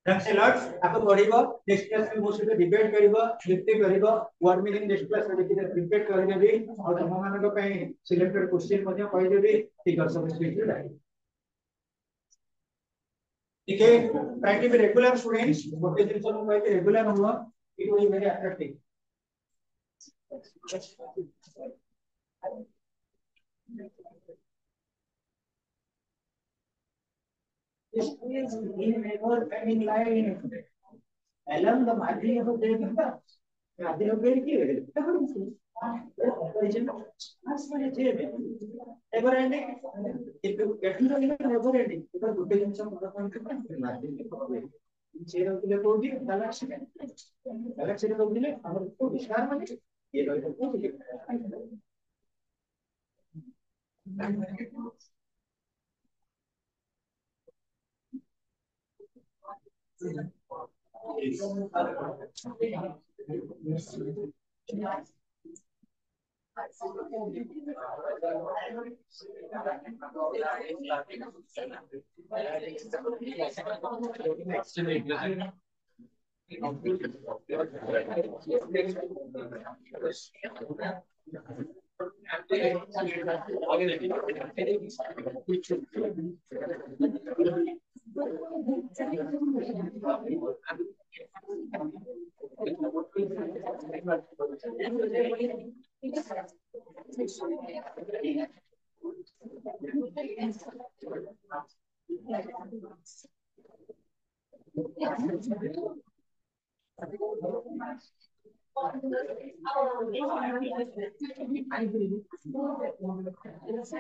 थैंक्स अ लॉट आपको पढ़िबो नेक्स्ट क्लास में मोस्ट डिबेट करिबो लिखते करिबो वर्ड मीनिंग नेक्स्ट क्लास में देखि प्रिपेयर कर देबी और हम मानक पे सिलेक्टेड क्वेश्चन मध्ये कहि देबी ठीक है सब स्पीच राइट ठीक है try to be regular students गोटे दिन सब कहते रेगुलर हुआ it will be very attractive this is in never coming line along the margin of the data margin of the key ever ending if you get to the never ending because good things are margin share of the code galaxy को दिले हमर को विस्तार माने ये